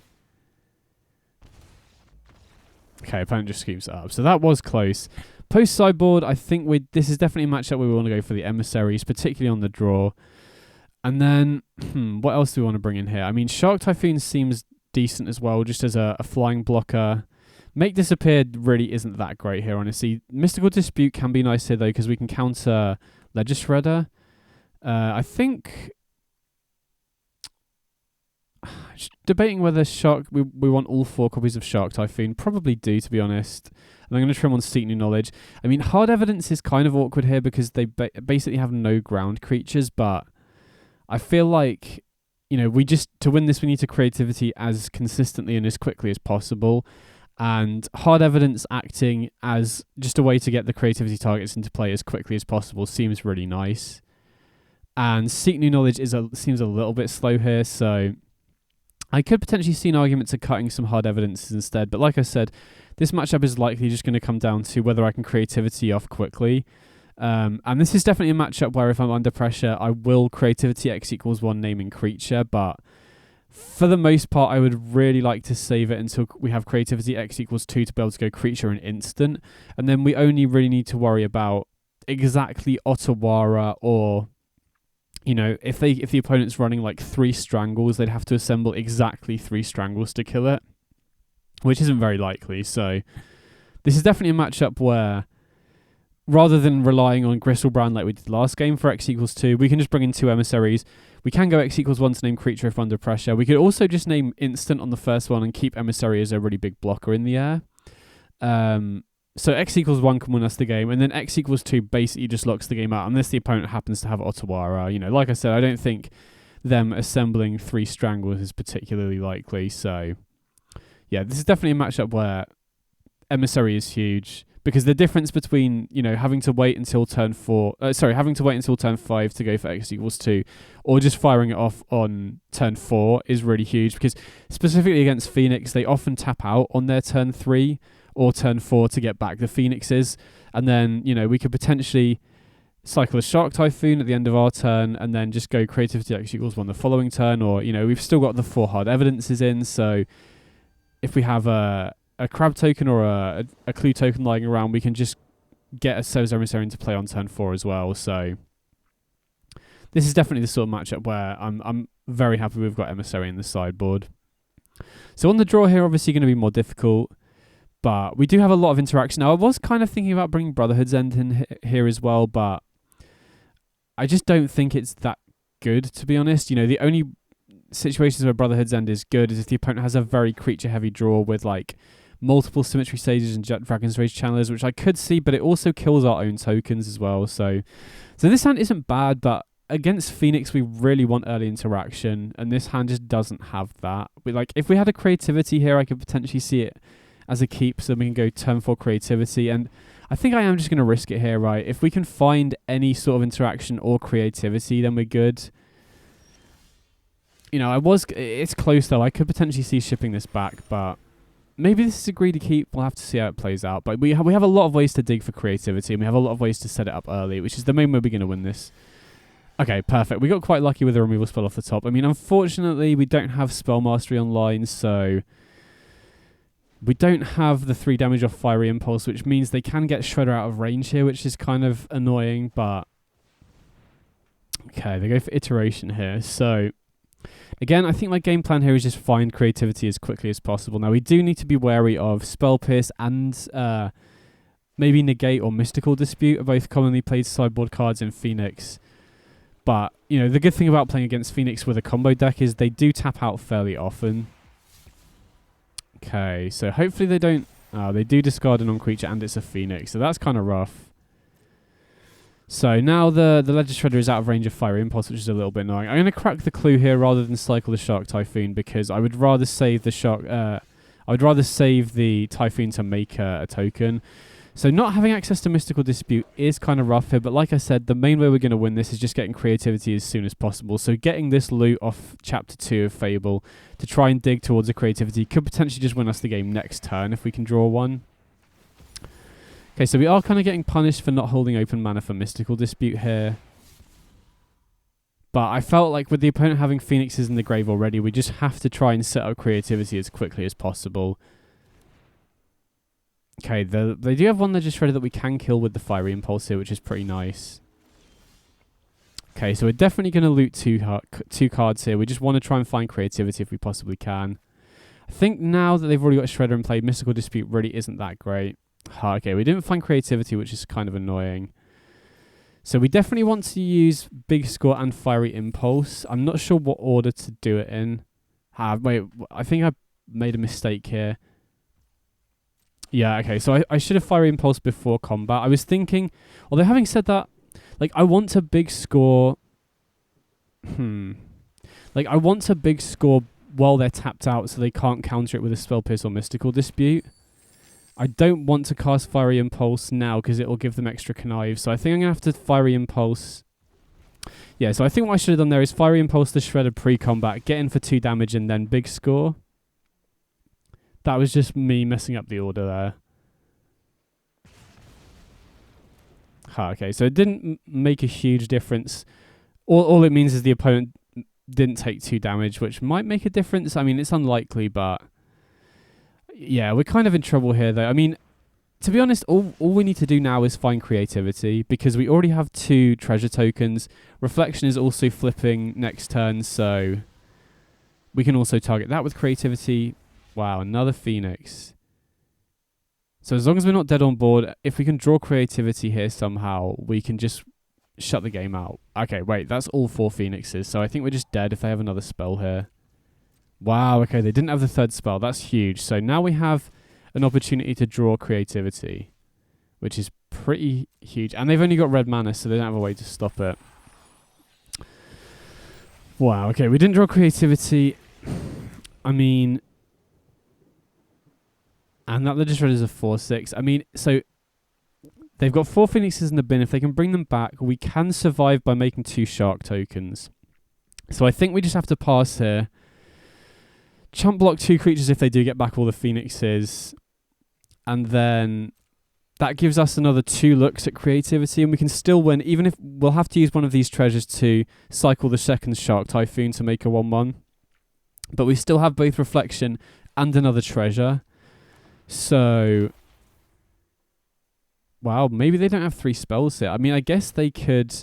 Okay, opponent just scoops it up. So that was close. Post sideboard, I think this is definitely a matchup where we want to go for the emissaries, particularly on the draw. And then, what else do we want to bring in here? I mean, Shark Typhoon seems decent as well, just as a flying blocker. Make Disappear really isn't that great here, honestly. Mystical Dispute can be nice here, though, because we can counter Ledger Shredder. I think... debating whether we want all 4 copies of Shark Typhoon. Probably do, to be honest. And I'm going to trim on Seek New Knowledge. I mean, Hard Evidence is kind of awkward here because they basically have no ground creatures, but I feel like, you know, to win this, we need to Creativity as consistently and as quickly as possible. And Hard Evidence acting as just a way to get the Creativity targets into play as quickly as possible seems really nice. And Seek New Knowledge seems a little bit slow here, so I could potentially see an argument to cutting some Hard Evidences instead. But like I said, this matchup is likely just going to come down to whether I can Creativity off quickly. And this is definitely a matchup where if I'm under pressure, I will Creativity X=1 naming creature, but for the most part, I would really like to save it until we have Creativity X=2 to be able to go creature and instant, and then we only really need to worry about exactly Otawara, or, you know, if the opponent's running like 3 Strangles, they'd have to assemble exactly 3 Strangles to kill it, which isn't very likely. So this is definitely a matchup where, rather than relying on Griselbrand like we did last game for X=2, we can just bring in 2 emissaries. We can go X=1 to name creature if under pressure. We could also just name instant on the first one and keep emissary as a really big blocker in the air. So X=1 can win us the game, and then X=2 basically just locks the game out unless the opponent happens to have Otawara. You know, like I said, I don't think them assembling 3 Strangles is particularly likely. So yeah, this is definitely a matchup where emissary is huge. Because the difference between, you know, having to wait until turn 5 to go for X=2, or just firing it off on turn 4 is really huge. Because specifically against Phoenix, they often tap out on their turn 3 or turn 4 to get back the Phoenixes. And then, you know, we could potentially cycle a Shark Typhoon at the end of our turn and then just go Creativity X=1 the following turn. Or, you know, we've still got the 4 Hard Evidences in. So if we have a crab token or a clue token lying around, we can just get a Sev's Emissary into play on turn 4 as well. So this is definitely the sort of matchup where I'm very happy we've got Emissary in the sideboard. So on the draw here, obviously going to be more difficult, but we do have a lot of interaction. Now, I was kind of thinking about bringing Brotherhood's End in here as well, but I just don't think it's that good, to be honest. You know, the only situations where Brotherhood's End is good is if the opponent has a very creature-heavy draw with, like, multiple Symmetry Sages and Dragon's Rage Channelers, which I could see, but it also kills our own tokens as well. So this hand isn't bad, but against Phoenix, we really want early interaction, and this hand just doesn't have that. If we had a Creativity here, I could potentially see it as a keep, so we can go turn 4 Creativity, and I think I am just going to risk it here, right? If we can find any sort of interaction or Creativity, then we're good. You know, it's close though. I could potentially see shipping this back, but maybe this is a greedy keep. We'll have to see how it plays out. But we have a lot of ways to dig for Creativity, and we have a lot of ways to set it up early, which is the main way we're going to win this. Okay, perfect. We got quite lucky with the removal spell off the top. I mean, unfortunately, we don't have Spell Mastery online, so we don't have the 3 damage off Fiery Impulse, which means they can get Shredder out of range here, which is kind of annoying, but Okay, they go for iteration here. So, again, I think my game plan here is just find creativity as quickly as possible. Now, we do need to be wary of Spell Pierce and maybe Negate or Mystical Dispute are both commonly played sideboard cards in Phoenix. But, you know, the good thing about playing against Phoenix with a combo deck is they do tap out fairly often. Okay, so hopefully they don't... they do discard a non-creature and it's a Phoenix, so that's kind of rough. So now the Ledger Shredder is out of range of Fiery Impulse, which is a little bit annoying. I'm going to crack the Clue here rather than cycle the Shark Typhoon because I would rather save the Shark... I would rather save the Typhoon to make a token. So not having access to Mystical Dispute is kind of rough here, but like I said, the main way we're going to win this is just getting creativity as soon as possible. So getting this loot off Chapter 2 of Fable to try and dig towards a creativity could potentially just win us the game next turn if we can draw one. Okay, so we are kind of getting punished for not holding open mana for Mystical Dispute here. But I felt like with the opponent having Phoenixes in the grave already, we just have to try and set up creativity as quickly as possible. Okay, they do have one Ledger Shredder that we can kill with the Fiery Impulse here, which is pretty nice. Okay, so we're definitely going to loot two cards here. We just want to try and find creativity if we possibly can. I think now that they've already got a Shredder in play, Mystical Dispute really isn't that great. Okay, we didn't find creativity, which is kind of annoying. So we definitely want to use Big Score and Fiery Impulse. I'm not sure what order to do it in. Wait, I think I made a mistake here. Yeah, okay, so I should have Fiery Impulse before combat. I was thinking, although having said that, like, I want a big score... Like, I want a big score while they're tapped out so they can't counter it with a Spell Pierce or Mystical Dispute. I don't want to cast Fiery Impulse now because it will give them extra connive, so I think I'm going to have to Fiery Impulse... Yeah, so I think what I should have done there is Fiery Impulse the Shredder pre-combat, get in for 2 damage, and then big score. That was just me messing up the order there. Okay, so it didn't make a huge difference. All it means is the opponent didn't take 2 damage, which might make a difference. I mean, it's unlikely, but... Yeah, we're kind of in trouble here, though. I mean, to be honest, all we need to do now is find creativity, because we already have 2 treasure tokens. Reflection is also flipping next turn, so... We can also target that with creativity... Wow, another Phoenix. So as long as we're not dead on board, if we can draw creativity here somehow, we can just shut the game out. Okay, wait, that's all 4 Phoenixes, so I think we're just dead if they have another spell here. Wow, okay, they didn't have the 3rd spell. That's huge. So now we have an opportunity to draw creativity, which is pretty huge. And they've only got red mana, so they don't have a way to stop it. Wow, okay, we didn't draw creativity. I mean... And that Ledger Shredder is a 4/6. I mean, so they've got 4 Phoenixes in the bin. If they can bring them back, we can survive by making 2 Shark tokens. So I think we just have to pass here. Chump block 2 creatures if they do get back all the Phoenixes. And then that gives us another 2 looks at creativity, and we can still win, even if we'll have to use one of these treasures to cycle the 2nd Shark Typhoon to make a 1/1. But we still have both Reflection and another treasure. So, wow, maybe they don't have 3 spells here. I mean, I guess they could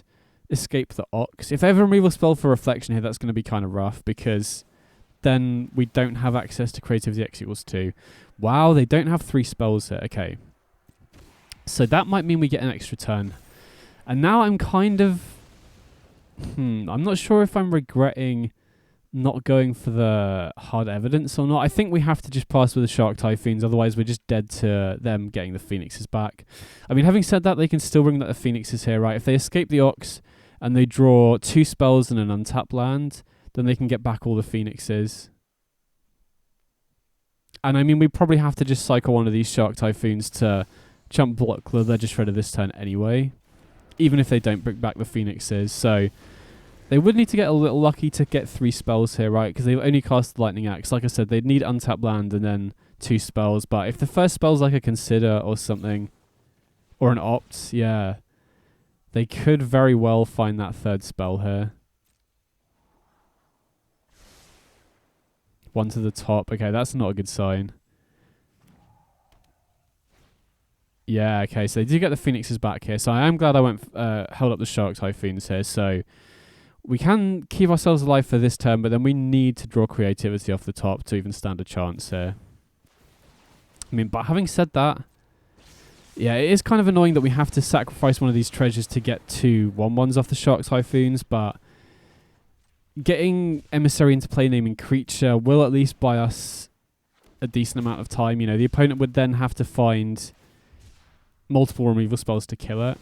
escape the Ox. If they have a removal spell for Reflection here, that's going to be kind of rough, because then we don't have access to Creativity X equals 2. Wow, they don't have 3 spells here. Okay. So that might mean we get an extra turn. And now I'm kind of... I'm not sure if I'm regretting... not going for the hard evidence or not. I think we have to just pass with the Shark Typhoons, otherwise we're just dead to them getting the Phoenixes back. I mean, having said that, they can still bring back the Phoenixes here, right? If they escape the Ox and they draw 2 spells and an untapped land, then they can get back all the Phoenixes. And I mean, we probably have to just cycle one of these Shark Typhoons to chump block the Ledger Shredder this turn anyway, even if they don't bring back the Phoenixes. So... They would need to get a little lucky to get 3 spells here, right? Because they've only cast Lightning Axe. Like I said, they'd need untapped land and then 2 spells. But if the first spell's like a Consider or something, or an Opt, yeah, they could very well find that 3rd spell here. 1 to the top. Okay, that's not a good sign. Yeah, okay, so they do get the Phoenixes back here. So I am glad I held up the Shark Typhoons here. So... We can keep ourselves alive for this turn, but then we need to draw creativity off the top to even stand a chance here. I mean, but having said that, yeah, it is kind of annoying that we have to sacrifice one of these treasures to get 2 1/1s off the Shark Typhoons, but getting Emissary into play naming creature will at least buy us a decent amount of time. You know, the opponent would then have to find multiple removal spells to kill it.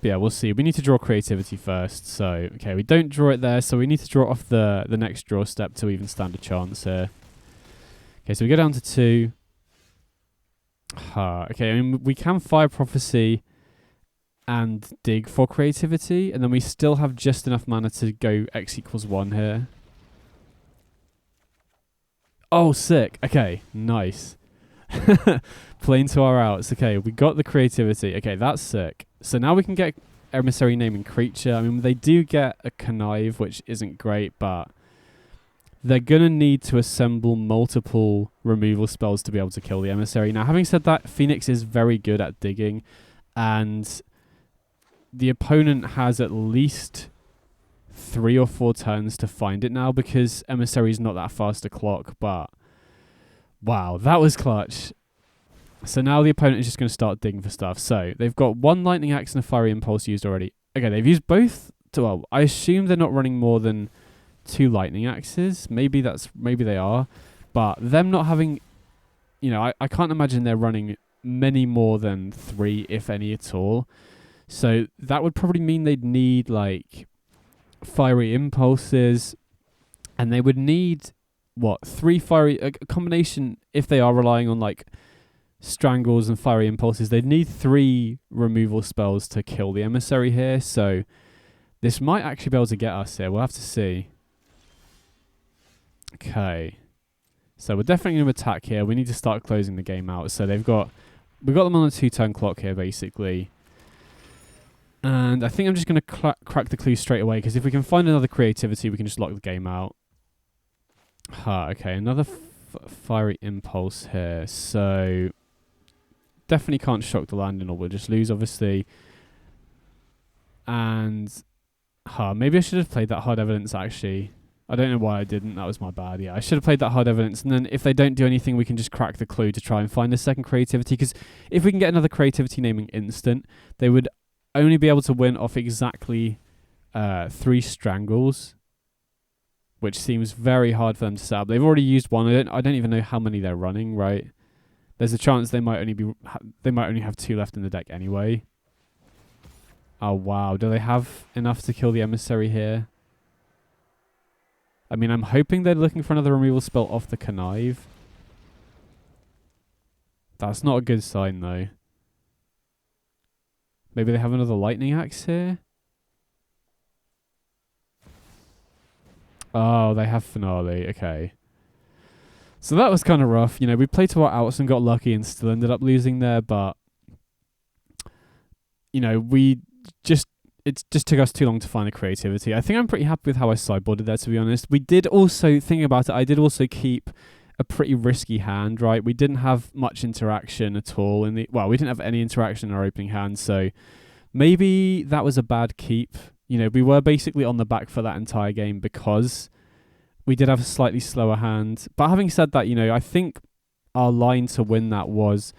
But yeah, we'll see. We need to draw creativity first. So, okay, we don't draw it there, so we need to draw off the next draw step to even stand a chance here. Okay, so we go down to 2. Okay, I mean, we can Fire Prophecy and dig for creativity, and then we still have just enough mana to go X=1 here. Oh, sick. Okay, nice. Playing to our outs. Okay, we got the creativity. Okay, that's sick. So now we can get Emissary naming creature. I mean, they do get a Connive, which isn't great, but they're going to need to assemble multiple removal spells to be able to kill the Emissary. Now, having said that, Phoenix is very good at digging, and the opponent has at least 3 or 4 turns to find it now, because Emissary is not that fast to clock, but wow, that was clutch. So now the opponent is just going to start digging for stuff. So they've got 1 Lightning Axe and a Fiery Impulse used already. Okay, they've used both. Well, I assume they're not running more than 2 Lightning Axes. Maybe they are. But them not having, you know, I can't imagine they're running many more than 3, if any at all. So that would probably mean they'd need, like, Fiery Impulses. And they would need, 3 Fiery... A combination, if they are relying on, like, Strangles and Fiery Impulses, they'd need 3 removal spells to kill the Emissary here. So this might actually be able to get us here. We'll have to see. Okay. So we're definitely going to attack here. We need to start closing the game out. So we've got them on a 2-turn clock here, basically. And I think I'm just going to crack the clue straight away, because if we can find another creativity, we can just lock the game out. Okay, another Fiery Impulse here. So definitely can't shock the landing, or we'll just lose, obviously. And maybe I should have played that Hard Evidence, actually. I don't know why I didn't. That was my bad. Yeah, I should have played that Hard Evidence. And then if they don't do anything, we can just crack the clue to try and find a second creativity. Because if we can get another creativity naming instant, they would only be able to win off exactly 3 Strangles, which seems very hard for them to set up. They've already used 1. I don't even know how many they're running. Right, there's a chance they might only have 2 left in the deck anyway. Oh wow, do they have enough to kill the Emissary here? I mean, I'm hoping they're looking for another removal spell off the Connive. That's not a good sign, though. Maybe they have another Lightning Axe here? Oh, they have Finale. Okay. So that was kind of rough. You know, we played to our outs and got lucky and still ended up losing there, but you know, it just took us too long to find the creativity. I think I'm pretty happy with how I sideboarded there, to be honest. We did also, thinking about it, I did also keep a pretty risky hand, right? We didn't have much interaction at all we didn't have any interaction in our opening hand, so maybe that was a bad keep. You know, we were basically on the back for that entire game because we did have a slightly slower hand. But having said that, you know, I think our line to win that was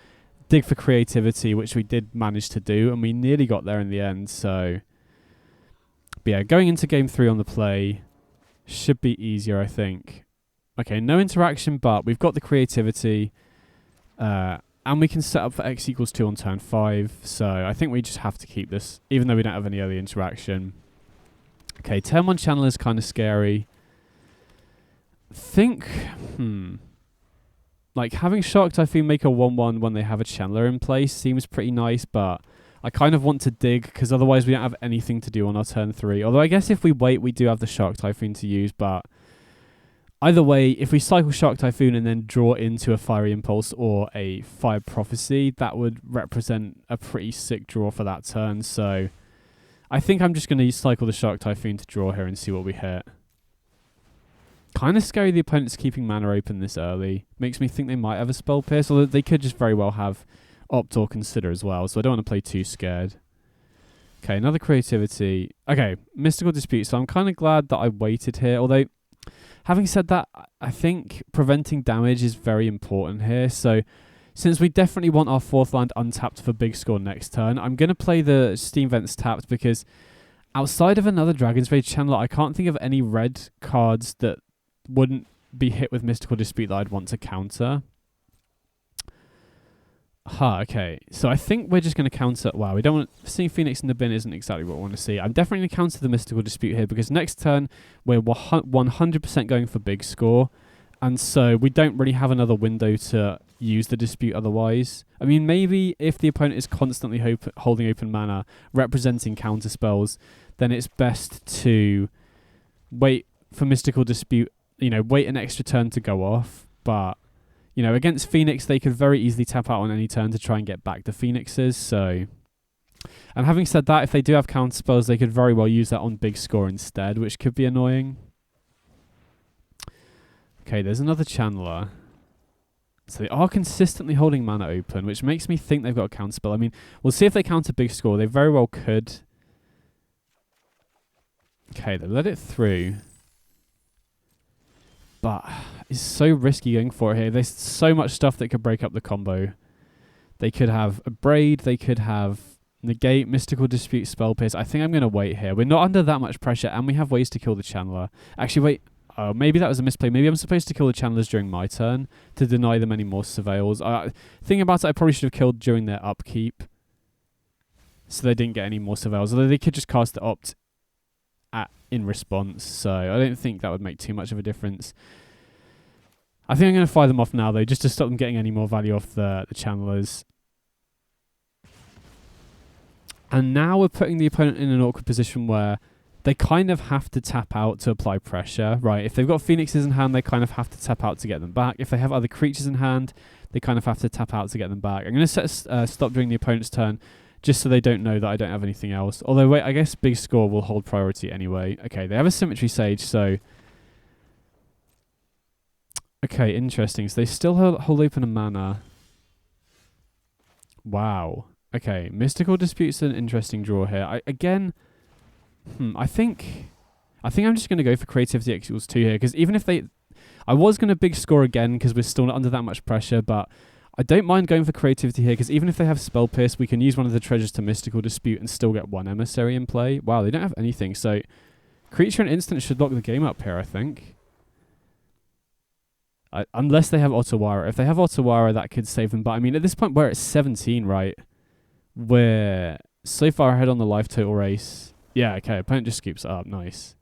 dig for creativity, which we did manage to do, and we nearly got there in the end, so... But yeah, going into game 3 on the play should be easier, I think. Okay, no interaction, but we've got the creativity, and we can set up for X=2 on turn 5, so I think we just have to keep this, even though we don't have any early interaction. Okay, turn 1 channel is kind of scary. Like, having Shark Typhoon make a 1/1 when they have a channeler in place seems pretty nice, but I kind of want to dig, because otherwise we don't have anything to do on our turn 3. Although I guess if we wait, we do have the Shark Typhoon to use, but either way, if we cycle Shark Typhoon and then draw into a Fiery Impulse or a Fire Prophecy, that would represent a pretty sick draw for that turn, so I think I'm just going to cycle the Shark Typhoon to draw here and see what we hit. Kind of scary the opponent's keeping mana open this early. Makes me think they might have a Spell Pierce, although they could just very well have Opt or Consider as well, so I don't want to play too scared. Okay, another creativity. Okay, Mystical Dispute. So I'm kind of glad that I waited here. Although, having said that, I think preventing damage is very important here. So since we definitely want our 4th land untapped for big score next turn, I'm going to play the Steam Vents tapped because outside of another Dragon's Rage Channeler, I can't think of any red cards that wouldn't be hit with Mystical Dispute that I'd want to counter. Okay. So I think we're just going to counter... Wow, we don't want... Seeing Phoenix in the bin isn't exactly what I want to see. I'm definitely going to counter the Mystical Dispute here because next turn we're 100% going for big score. And so we don't really have another window to use the Dispute otherwise. I mean, maybe if the opponent is constantly holding open mana, representing counter spells, then it's best to wait for Mystical Dispute, wait an extra turn to go off. But, against Phoenix, they could very easily tap out on any turn to try and get back the Phoenixes. So, and having said that, if they do have counter spells, they could very well use that on big score instead, which could be annoying. Okay, there's another Channeler. So they are consistently holding mana open, which makes me think they've got a counterspell. I mean, we'll see if they counter big score. They very well could. Okay, they let it through. But it's so risky going for it here. There's so much stuff that could break up the combo. They could have a Braid. They could have Negate, Mystical Dispute, Spell Pierce. I think I'm going to wait here. We're not under that much pressure, and we have ways to kill the Channeler. Actually, wait. Maybe that was a misplay. Maybe I'm supposed to kill the Channelers during my turn to deny them any more Surveils. Thinking about it, I probably should have killed during their upkeep so they didn't get any more Surveils. Although they could just cast the Opt in response, so I don't think that would make too much of a difference. I think I'm going to fire them off now, though, just to stop them getting any more value off the Channelers. And now we're putting the opponent in an awkward position where they kind of have to tap out to apply pressure, right? If they've got Phoenixes in hand, they kind of have to tap out to get them back. If they have other creatures in hand, they kind of have to tap out to get them back. I'm going to set stop during the opponent's turn, just so they don't know that I don't have anything else. Although, wait, I guess big score will hold priority anyway. Okay, they have a Symmetry Sage, so... Okay, interesting. So they still hold open a mana. Wow. Okay, Mystical Dispute's an interesting draw here. I think I'm just going to go for Creativity equals 2 here, because even if I was going to big score again because we're still not under that much pressure, but I don't mind going for Creativity here because even if they have Spell Pierce, we can use one of the treasures to Mystical Dispute and still get one Emissary in play. Wow, they don't have anything, so Creature and Instant should lock the game up here, I think. Unless they have Otawara. If they have Otawara, that could save them, but I mean, at this point, we're at 17, right? We're so far ahead on the life total race. Yeah, okay, opponent just scoops it up. Nice.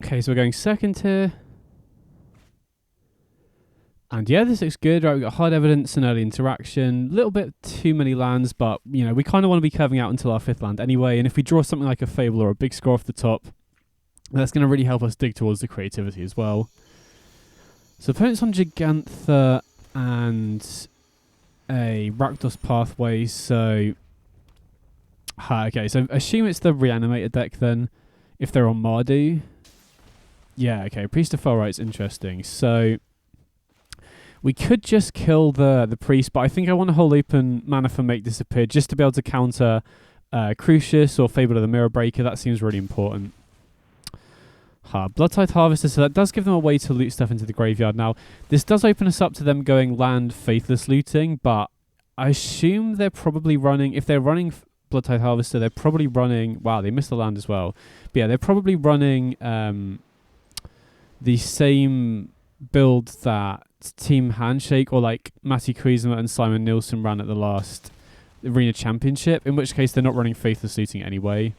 Okay, so we're going second here. And yeah, this looks good, right? We've got hard evidence and early interaction. A little bit too many lands, but, we kind of want to be curving out until our 5th land anyway. And if we draw something like a Fable or a big score off the top, that's going to really help us dig towards the creativity as well. So opponent's on Gigantha and a Rakdos Pathway, so... okay, so assume it's the Reanimator deck then, if they're on Mardu. Yeah, okay, Priest of Felright's interesting. So... we could just kill the Priest, but I think I want to hold open mana for Make Disappear just to be able to counter Crucius or Fable of the Mirror Breaker. That seems really important. Bloodtide Harvester, so that does give them a way to loot stuff into the graveyard. Now, this does open us up to them going land Faithless looting, but I assume they're probably running... if they're running Bloodtide Harvester, they're probably running... wow, they missed the land as well. But yeah, they're probably running the same build that Team Handshake or like Matty Kuzma and Simon Nielsen ran at the last Arena Championship, in which case they're not running Faithless Looting anyway.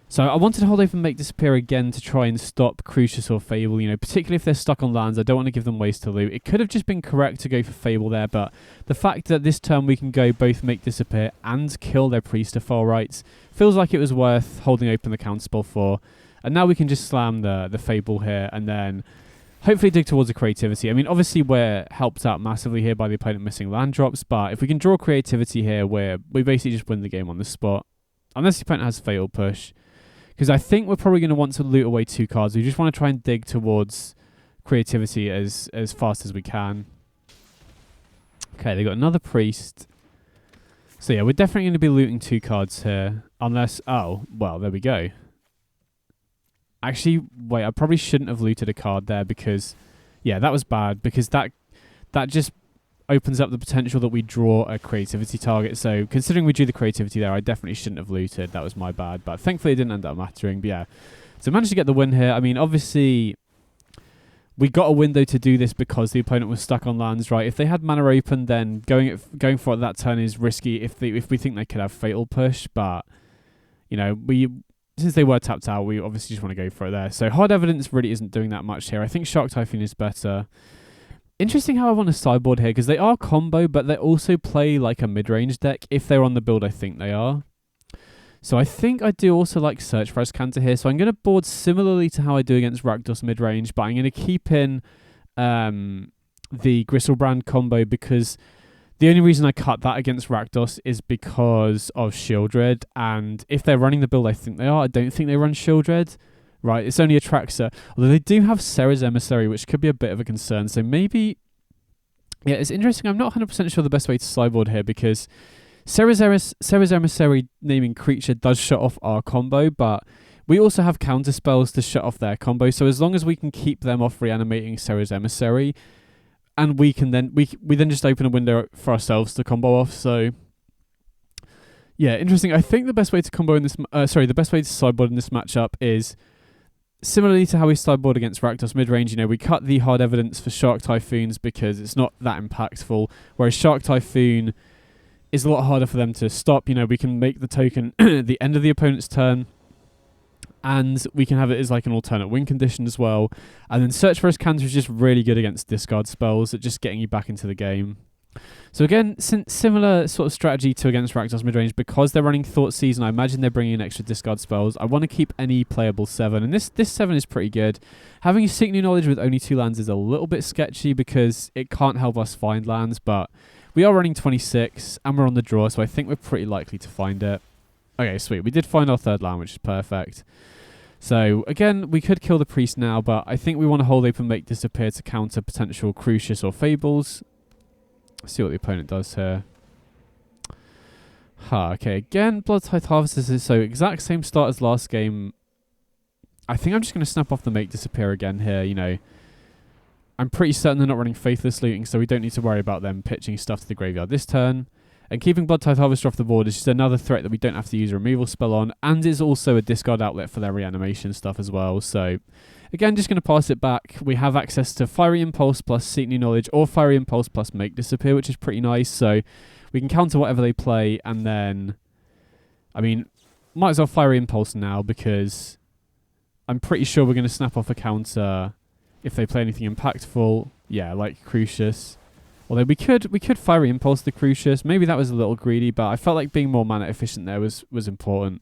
So I wanted to hold open Make Disappear again to try and stop Crucius or Fable, particularly if they're stuck on lands. I don't want to give them ways to loot. It could have just been correct to go for Fable there, but the fact that this turn we can go both Make Disappear and kill their Priest of Felrights feels like it was worth holding open the counterspell for. And now we can just slam the Fable here, and then hopefully dig towards a creativity. I mean, obviously we're helped out massively here by the opponent missing land drops, but if we can draw creativity here, we basically just win the game on the spot. Unless the opponent has fatal push. Because I think we're probably going to want to loot away 2 cards. We just want to try and dig towards creativity as fast as we can. Okay, they got another priest. So yeah, we're definitely going to be looting 2 cards here. Unless, oh, well, there we go. Actually, wait, I probably shouldn't have looted a card there because, yeah, that was bad. Because that just opens up the potential that we draw a creativity target. So considering we drew the creativity there, I definitely shouldn't have looted. That was my bad. But thankfully it didn't end up mattering. But yeah, so managed to get the win here. I mean, obviously we got a window to do this because the opponent was stuck on lands, right? If they had mana open, then going for it that turn is risky if we think they could have fatal push. But, you know, since they were tapped out, we obviously just want to go for it there. So hard evidence really isn't doing that much here. I think Shark Typhoon is better. Interesting how I want a sideboard here, because they are combo, but they also play like a mid-range deck if they're on the build I think they are. So I think I do also like Search for Azcanta here. So I'm going to board similarly to how I do against Rakdos mid-range, but I'm going to keep in the Griselbrand combo because the only reason I cut that against Rakdos is because of Shieldred, and if they're running the build I think they are, I don't think they run Shieldred. Right, it's only a Traxxas. Although they do have Serra's Emissary, which could be a bit of a concern. So maybe... Yeah, it's interesting. I'm not 100% sure the best way to sideboard here because Serra's Emissary naming creature does shut off our combo, but we also have counter spells to shut off their combo. So as long as we can keep them off reanimating Serra's Emissary, and we can then we then just open a window for ourselves to combo off. So... yeah, interesting. I think the best way to combo in this... the best way to sideboard in this matchup is... similarly to how we sideboard against Rakdos mid-range, you know, we cut the hard evidence for Shark Typhoons because it's not that impactful, whereas Shark Typhoon is a lot harder for them to stop. You know, we can make the token at the end of the opponent's turn, and we can have it as like an alternate win condition as well. And then Search for Azcanta is just really good against discard spells at just getting you back into the game. So again, similar sort of strategy to against Rakdos midrange, because they're running Thoughtseize, and I imagine they're bringing in extra discard spells. I want to keep any playable 7, and this 7 is pretty good. Having a Seek New Knowledge with only 2 lands is a little bit sketchy because it can't help us find lands, but we are running 26, and we're on the draw, so I think we're pretty likely to find it. Okay, sweet. We did find our 3rd land, which is perfect. So, again, we could kill the Priest now, but I think we want to hold open Make Disappear to counter potential Crucius or Fables. Let's see what the opponent does here. Okay, again, Blood-Tithe Harvesters, so exact same start as last game. I think I'm just going to snap off the Make Disappear again here, you know. I'm pretty certain they're not running Faithless Looting, so we don't need to worry about them pitching stuff to the graveyard this turn. And keeping Blood-Tithe Harvester off the board is just another threat that we don't have to use a removal spell on, and is also a discard outlet for their reanimation stuff as well. So, again, just going to pass it back. We have access to Fiery Impulse plus Seek New Knowledge, or Fiery Impulse plus Make Disappear, which is pretty nice. So, we can counter whatever they play, and then, I mean, might as well Fiery Impulse now, because I'm pretty sure we're going to snap off a counter if they play anything impactful. Yeah, like Crucius. Although we could Fiery Impulse the Crucius. Maybe that was a little greedy, but I felt like being more mana efficient there was important.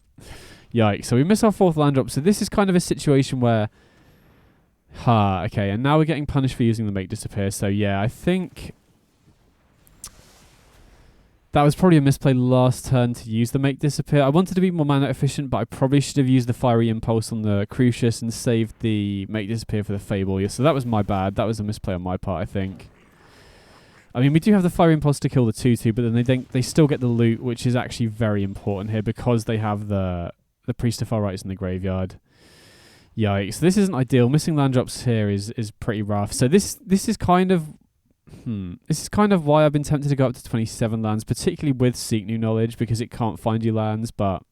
Yikes. So we miss our 4th land drop. So this is kind of a situation where... okay, and now we're getting punished for using the Make Disappear. So yeah, I think... that was probably a misplay last turn to use the Make Disappear. I wanted to be more mana efficient, but I probably should have used the Fiery Impulse on the Crucius and saved the Make Disappear for the Fable. Yeah, so that was my bad. That was a misplay on my part, I think. I mean, we do have the Fiery Impulse to kill the 2/2, but then they still get the loot, which is actually very important here because they have the Priest of Far Rights in the graveyard. Yikes. This isn't ideal. Missing land drops here is pretty rough. So this is kind of... this is kind of why I've been tempted to go up to 27 lands, particularly with Seek New Knowledge, because it can't find you lands, but...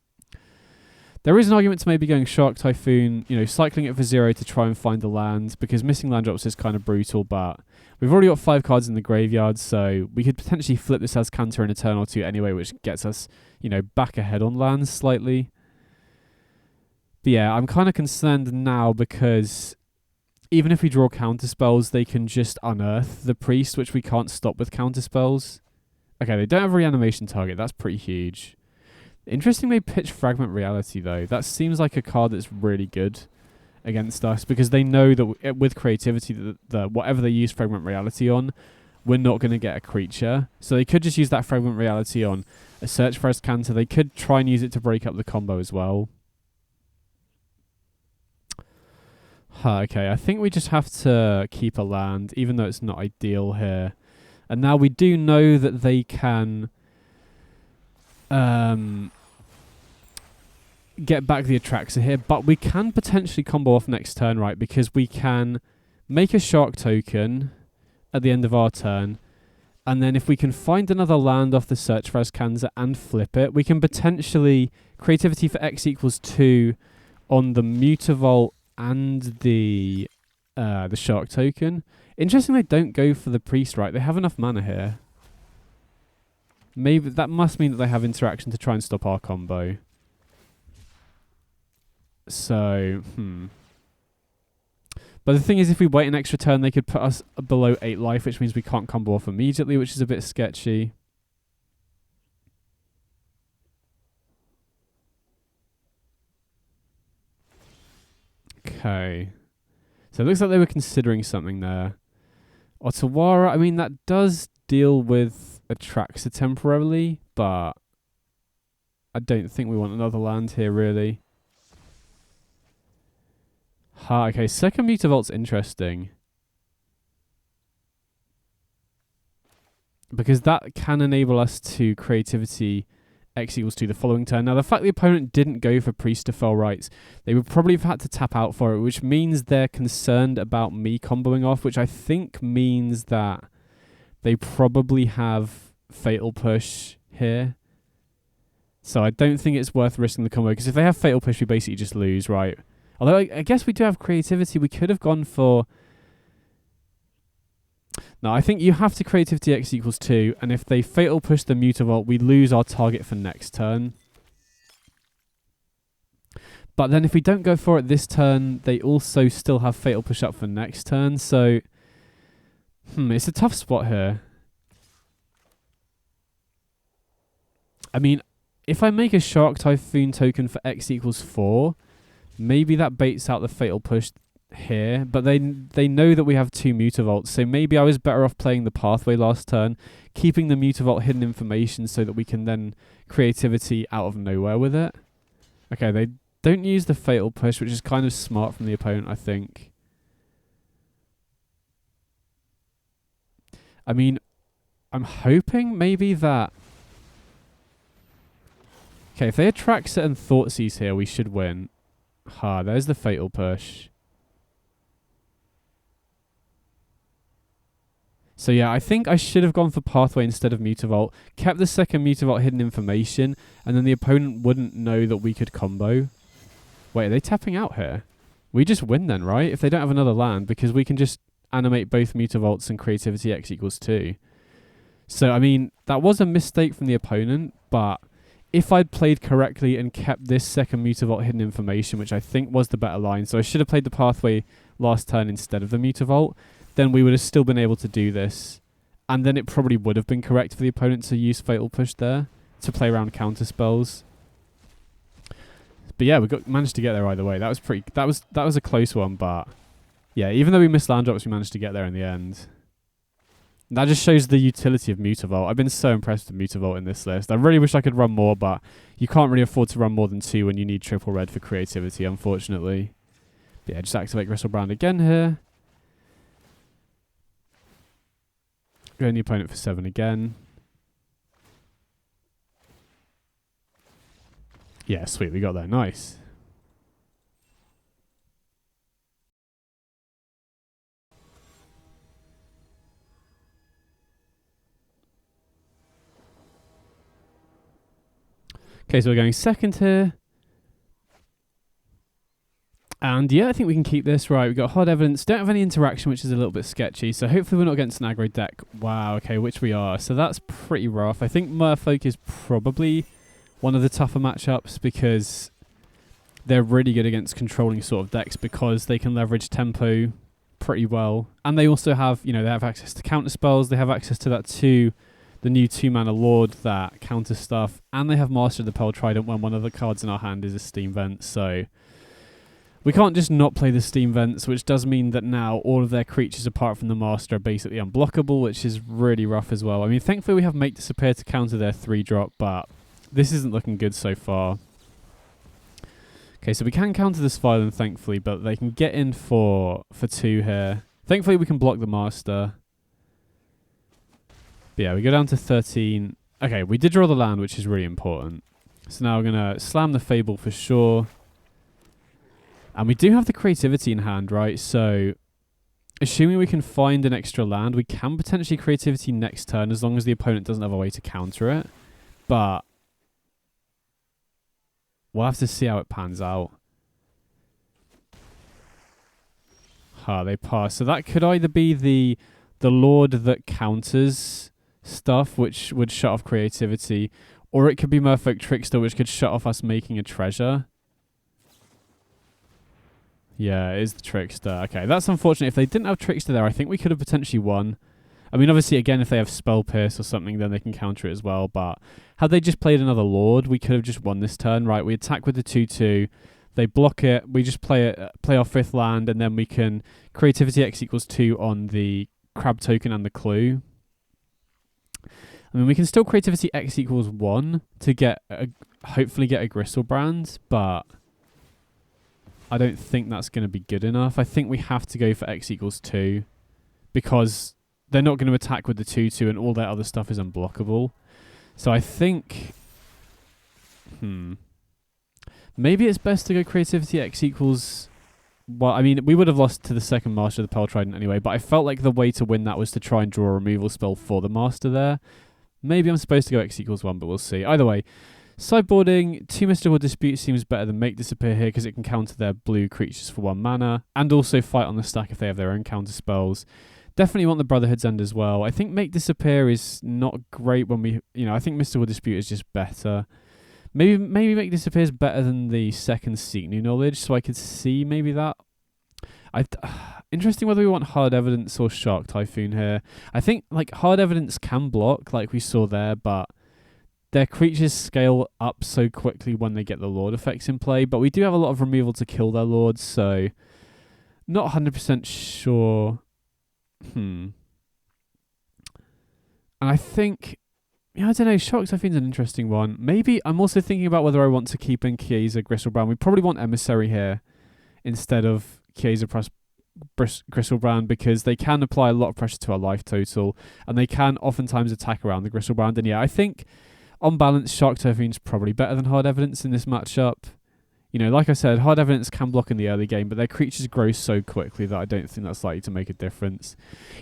there is an argument to maybe going Shark Typhoon, you know, cycling it for 0 to try and find the land, because missing land drops is kind of brutal, but we've already got 5 cards in the graveyard, so we could potentially flip this as Counter in a turn or 2 anyway, which gets us, you know, back ahead on lands slightly. But yeah, I'm kind of concerned now because even if we draw counter spells, they can just unearth the Priest, which we can't stop with counter spells. Okay, they don't have a reanimation target, that's pretty huge. Interesting they pitch Fragment Reality though. That seems like a card that's really good against us, because they know that with creativity, the whatever they use Fragment Reality on, we're not going to get a creature. So they could just use that Fragment Reality on a Search for Escanter. They could try and use it to break up the combo as well. Okay, I think we just have to keep a land, even though it's not ideal here. And now we do know that they can get back the Atraxa here, but we can potentially combo off next turn, right? Because we can make a Shark token at the end of our turn, and then if we can find another land off the Search for Escanter and flip it, we can potentially creativity for X equals 2 on the Mutavault and the Shark token. Interesting, they don't go for the Priest, right? They have enough mana here. Maybe that must mean that they have interaction to try and stop our combo. So, But the thing is, if we wait an extra turn, they could put us below 8 life, which means we can't combo off immediately, which is a bit sketchy. Okay. So it looks like they were considering something there. Otawara, I mean, that does deal with Atraxa temporarily, but I don't think we want another land here, really. Okay, second Mutavault's interesting. Because that can enable us to creativity X equals 2 the following turn. Now, the fact the opponent didn't go for Priest to Fell Rights, they would probably have had to tap out for it, which means they're concerned about me comboing off, which I think means that they probably have Fatal Push here. So I don't think it's worth risking the combo, because if they have Fatal Push, we basically just lose, right? Although I guess we do have creativity. We could have gone for... No, I think you have to creativity X equals 2, and if they Fatal Push the Mutavault, we lose our target for next turn. But then if we don't go for it this turn, they also still have Fatal Push up for next turn, so... it's a tough spot here. I mean, if I make a Shark Typhoon token for X equals 4... maybe that baits out the Fatal Push here, but they know that we have 2 Mutavaults, so maybe I was better off playing the Pathway last turn, keeping the Mutavault hidden information so that we can then creativity out of nowhere with it. Okay, they don't use the Fatal Push, which is kind of smart from the opponent, I think. I mean, I'm hoping maybe that... Okay, if they Atraxa and Thoughtseize here, we should win. There's the Fatal Push. So yeah, I think I should have gone for Pathway instead of Mutavault, kept the second Mutavault hidden information, and then the opponent wouldn't know that we could combo. Wait, are they tapping out here? We just win then, right? If they don't have another land, because we can just animate both Mutavaults and creativity X equals 2. So, I mean, that was a mistake from the opponent, but... if I'd played correctly and kept this second Mutavault hidden information, which I think was the better line, so I should have played the Pathway last turn instead of the Mutavault, then we would have still been able to do this. And then it probably would have been correct for the opponent to use Fatal Push there to play around counter spells. But yeah, managed to get there either way. That was a close one, but yeah, even though we missed land drops, we managed to get there in the end. That just shows the utility of Mutavault. I've been so impressed with Mutavault in this list. I really wish I could run more, but you can't really afford to run more than 2 when you need triple red for creativity, unfortunately. But yeah, just activate Griselbrand again here. Go in the opponent for 7 again. Yeah, sweet, we got there. Nice. Okay, so we're going second here. And yeah, I think we can keep this. Right, we've got hard evidence. Don't have any interaction, which is a little bit sketchy. So hopefully we're not against an aggro deck. Wow, okay, which we are. So that's pretty rough. I think Merfolk is probably one of the tougher matchups because they're really good against controlling sort of decks because they can leverage tempo pretty well. And they also have, they have access to counter spells. They have access to that the new 2-mana Lord that counter stuff. And they have Master of the Pearl Trident when one of the cards in our hand is a Steam Vent. So We can't just not play the Steam Vents, which does mean that now all of their creatures apart from the Master are basically unblockable, which is really rough as well. I mean, thankfully we have Make Disappear to counter their 3-drop, but this isn't looking good so far. Okay, so we can counter this Violin, thankfully, but they can get in for 2 here. Thankfully, we can block the Master. But yeah, we go down to 13. Okay, we did draw the land, which is really important. So now we're going to slam the Fable for sure. And we do have the Creativity in hand, right? So, assuming we can find an extra land, we can potentially Creativity next turn as long as the opponent doesn't have a way to counter it. But we'll have to see how it pans out. They pass. So that could either be the Lord that counters stuff, which would shut off Creativity, or it could be Merfolk Trickster, which could shut off us making a treasure. Yeah, it is the Trickster. Okay, that's unfortunate. If they didn't have Trickster there, I think we could have potentially won. I mean, obviously, again, if they have Spell Pierce or something, then they can counter it as well. But had they just played another Lord, we could have just won this turn, right? We attack with the 2/2. They block it. We just play our 5th land, and then we can Creativity X equals 2 on the Crab token and the Clue. I mean, we can still Creativity X equals 1 to get hopefully get a Griselbrand, but I don't think that's going to be good enough. I think we have to go for X equals 2 because they're not going to attack with the 2/2 and all that other stuff is unblockable. So I think maybe it's best to go Creativity X equals... Well, I mean, we would have lost to the second Master of the Pearl Trident anyway, but I felt like the way to win that was to try and draw a removal spell for the Master there. Maybe I'm supposed to go X equals 1, but we'll see. Either way, sideboarding 2 Mystical Dispute seems better than Make Disappear here because it can counter their blue creatures for 1 mana and also fight on the stack if they have their own counter spells. Definitely want the Brotherhood's End as well. I think Make Disappear is not great when we... I think Mystical Dispute is just better. Maybe Make Disappear is better than the second Seek New Knowledge, so I could see maybe that. Interesting whether we want Hard Evidence or Shark Typhoon here. I think Hard Evidence can block, like we saw there, but their creatures scale up so quickly when they get the Lord effects in play. But we do have a lot of removal to kill their Lords, so not 100% sure. And I think... I don't know, Shark Typhoon's an interesting one. Maybe I'm also thinking about whether I want to keep in Queza Griselbrand. We probably want Emissary here instead of Queza Griselbrand because they can apply a lot of pressure to our life total and they can oftentimes attack around the Griselbrand. And yeah, I think on balance, Shark Typhoon's probably better than Hard Evidence in this matchup. Like I said, Hard Evidence can block in the early game, but their creatures grow so quickly that I don't think that's likely to make a difference.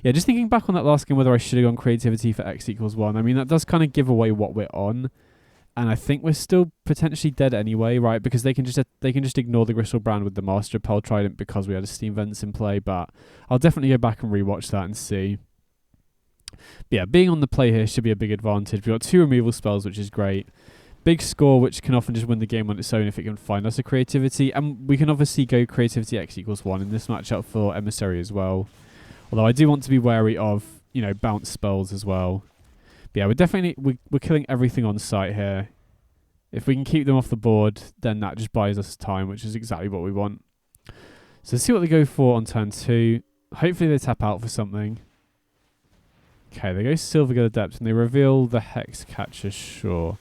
Yeah, just thinking back on that last game, whether I should have gone Creativity for X equals 1. I mean, that does kind of give away what we're on. And I think we're still potentially dead anyway, right? Because they can just ignore the Griselbrand with the Master of Pearl Trident because we had a Steam Vents in play. But I'll definitely go back and rewatch that and see. But yeah, being on the play here should be a big advantage. We've got 2 removal spells, which is great. Big score, which can often just win the game on its own if it can find us a Creativity. And we can obviously go Creativity X equals 1 in this matchup for Emissary as well. Although I do want to be wary of, bounce spells as well. But yeah, we're killing everything on site here. If we can keep them off the board, then that just buys us time, which is exactly what we want. So let's see what they go for on turn 2. Hopefully they tap out for something. Okay, they go Silverguard Adept and they reveal the Hex Catcher, sure.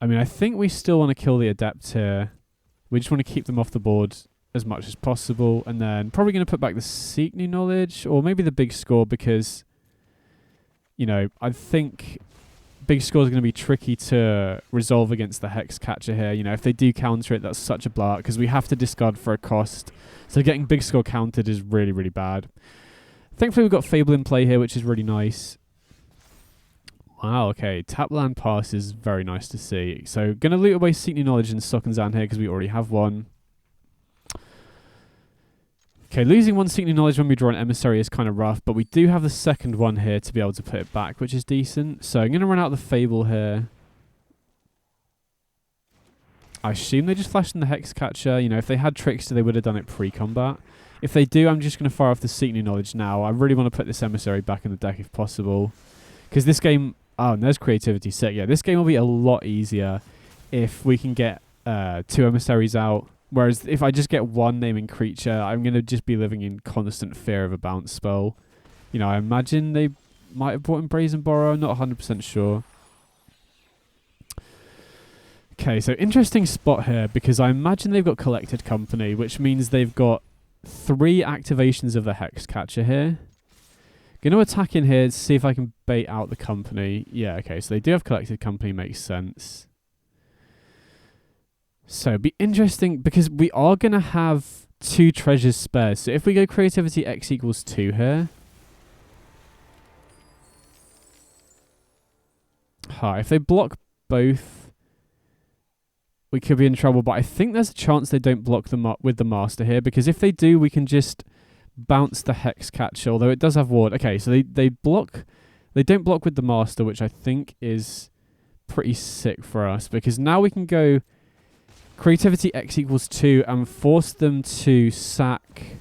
I mean, I think we still want to kill the Adept here. We just want to keep them off the board as much as possible. And then probably going to put back the Seek New Knowledge or maybe the Big Score because, I think Big Score is going to be tricky to resolve against the Hex Catcher here. If they do counter it, that's such a blowout because we have to discard for a cost. So getting Big Score countered is really, really bad. Thankfully, we've got Fable in play here, which is really nice. Wow, okay. Tap land pass is very nice to see. So, going to loot away Seek New Knowledge and Sokenzan here because we already have one. Okay, losing 1 Seek New Knowledge when we draw an Emissary is kind of rough, but we do have the second one here to be able to put it back, which is decent. So, I'm going to run out the Fable here. I assume they just flashed in the Hex Catcher. If they had Trickster, they would have done it pre-combat. If they do, I'm just going to fire off the Seek New Knowledge now. I really want to put this Emissary back in the deck if possible. Because this game... Oh, and there's Creativity set. Yeah, this game will be a lot easier if we can get 2 Emissaries out. Whereas if I just get one naming creature, I'm going to just be living in constant fear of a bounce spell. You know, I imagine they might have brought in Brazen Borrow. I'm not 100% sure. Okay, so interesting spot here, because I imagine they've got Collected Company, which means they've got 3 activations of the Hex Catcher here. Going to attack in here to see if I can bait out the company. Yeah, okay, so they do have Collected Company, makes sense. So it'd be interesting, because we are going to have 2 treasures spare. So if we go Creativity X equals 2 here. If they block both, we could be in trouble. But I think there's a chance they don't block them up with the Master here, because if they do, we can just bounce the Hex Catcher, although it does have ward. Okay, so they don't block with the Master, which I think is pretty sick for us, because now we can go Creativity X equals 2 and force them to sack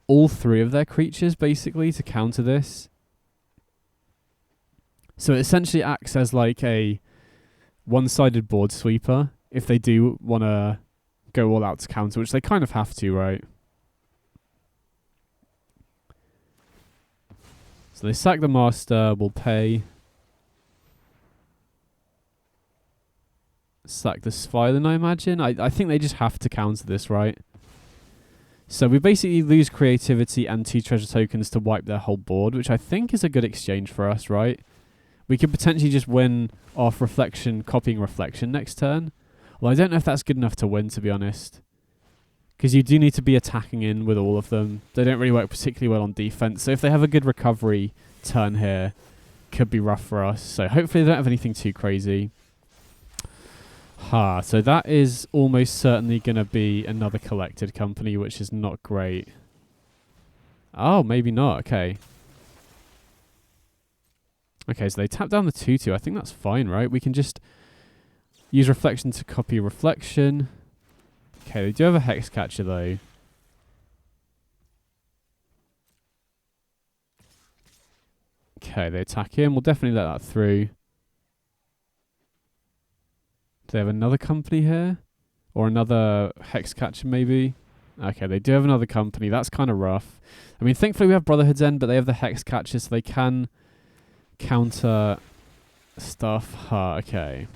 all 3 of their creatures, basically, to counter this. So it essentially acts as like a one-sided board sweeper if they do want to go all out to counter, which they kind of have to, right? So they sack the Master, we'll pay. Sack the Sphylen, I imagine. I think they just have to counter this, right? So we basically lose Creativity and 2 treasure tokens to wipe their whole board, which I think is a good exchange for us, right? We could potentially just win off Reflection, copying Reflection next turn. Well, I don't know if that's good enough to win, to be honest. Because you do need to be attacking in with all of them. They don't really work particularly well on defense. So if they have a good recovery turn here, could be rough for us. So hopefully they don't have anything too crazy. So that is almost certainly going to be another Collected Company, which is not great. Oh, maybe not. Okay. Okay, so they tap down the 2/2. I think that's fine, right? We can just use Reflection to copy Reflection. Okay, they do have a Hex Catcher, though. Okay, they attack him. We'll definitely let that through. Do they have another company here? Or another Hex Catcher, maybe? Okay, they do have another company. That's kind of rough. I mean, thankfully we have Brotherhood's End, but they have the Hex Catcher, so they can counter stuff. Okay.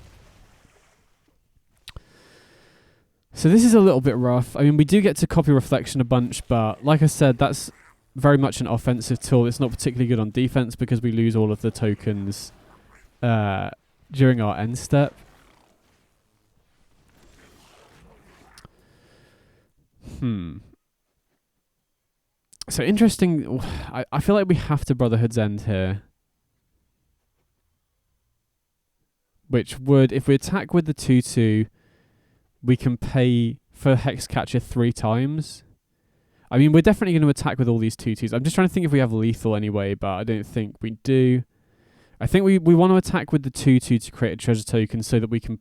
So this is a little bit rough. I mean, we do get to copy Reflection a bunch, but like I said, that's very much an offensive tool. It's not particularly good on defense because we lose all of the tokens during our end step. So interesting. I feel like we have to Brotherhood's End here. Which would, if we attack with the 2/2, we can pay for Hex Catcher 3 times. I mean, we're definitely going to attack with all these 2/2s. I'm just trying to think if we have lethal anyway, but I don't think we do. I think we want to attack with the 2/2 to create a treasure token so that we can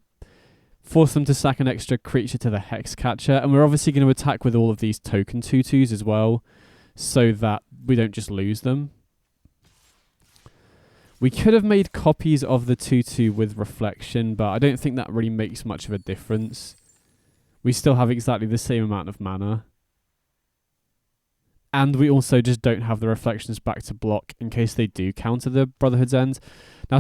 force them to sack an extra creature to the Hex Catcher. And we're obviously going to attack with all of these token 2/2s as well, so that we don't just lose them. We could have made copies of the 2/2 with Reflection, but I don't think that really makes much of a difference. We still have exactly the same amount of mana. And we also just don't have the Reflections back to block in case they do counter the Brotherhood's End. Now,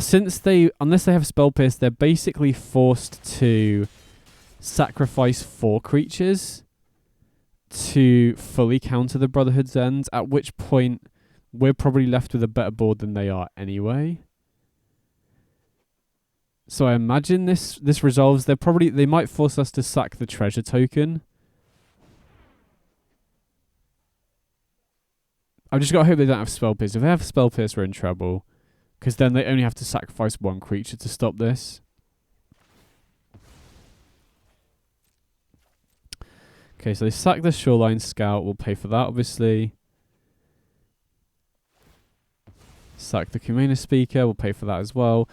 unless they have Spell Pierce, they're basically forced to sacrifice 4 creatures to fully counter the Brotherhood's End, at which point we're probably left with a better board than they are anyway. So I imagine this resolves. They might force us to sack the treasure token. I've just got to hope they don't have Spell Pierce. If they have Spell Pierce, we're in trouble, because then they only have to sacrifice 1 creature to stop this. Okay, so they sack the Shoreline Scout. We'll pay for that, obviously. Sack the Kumena Speaker. We'll pay for that as well.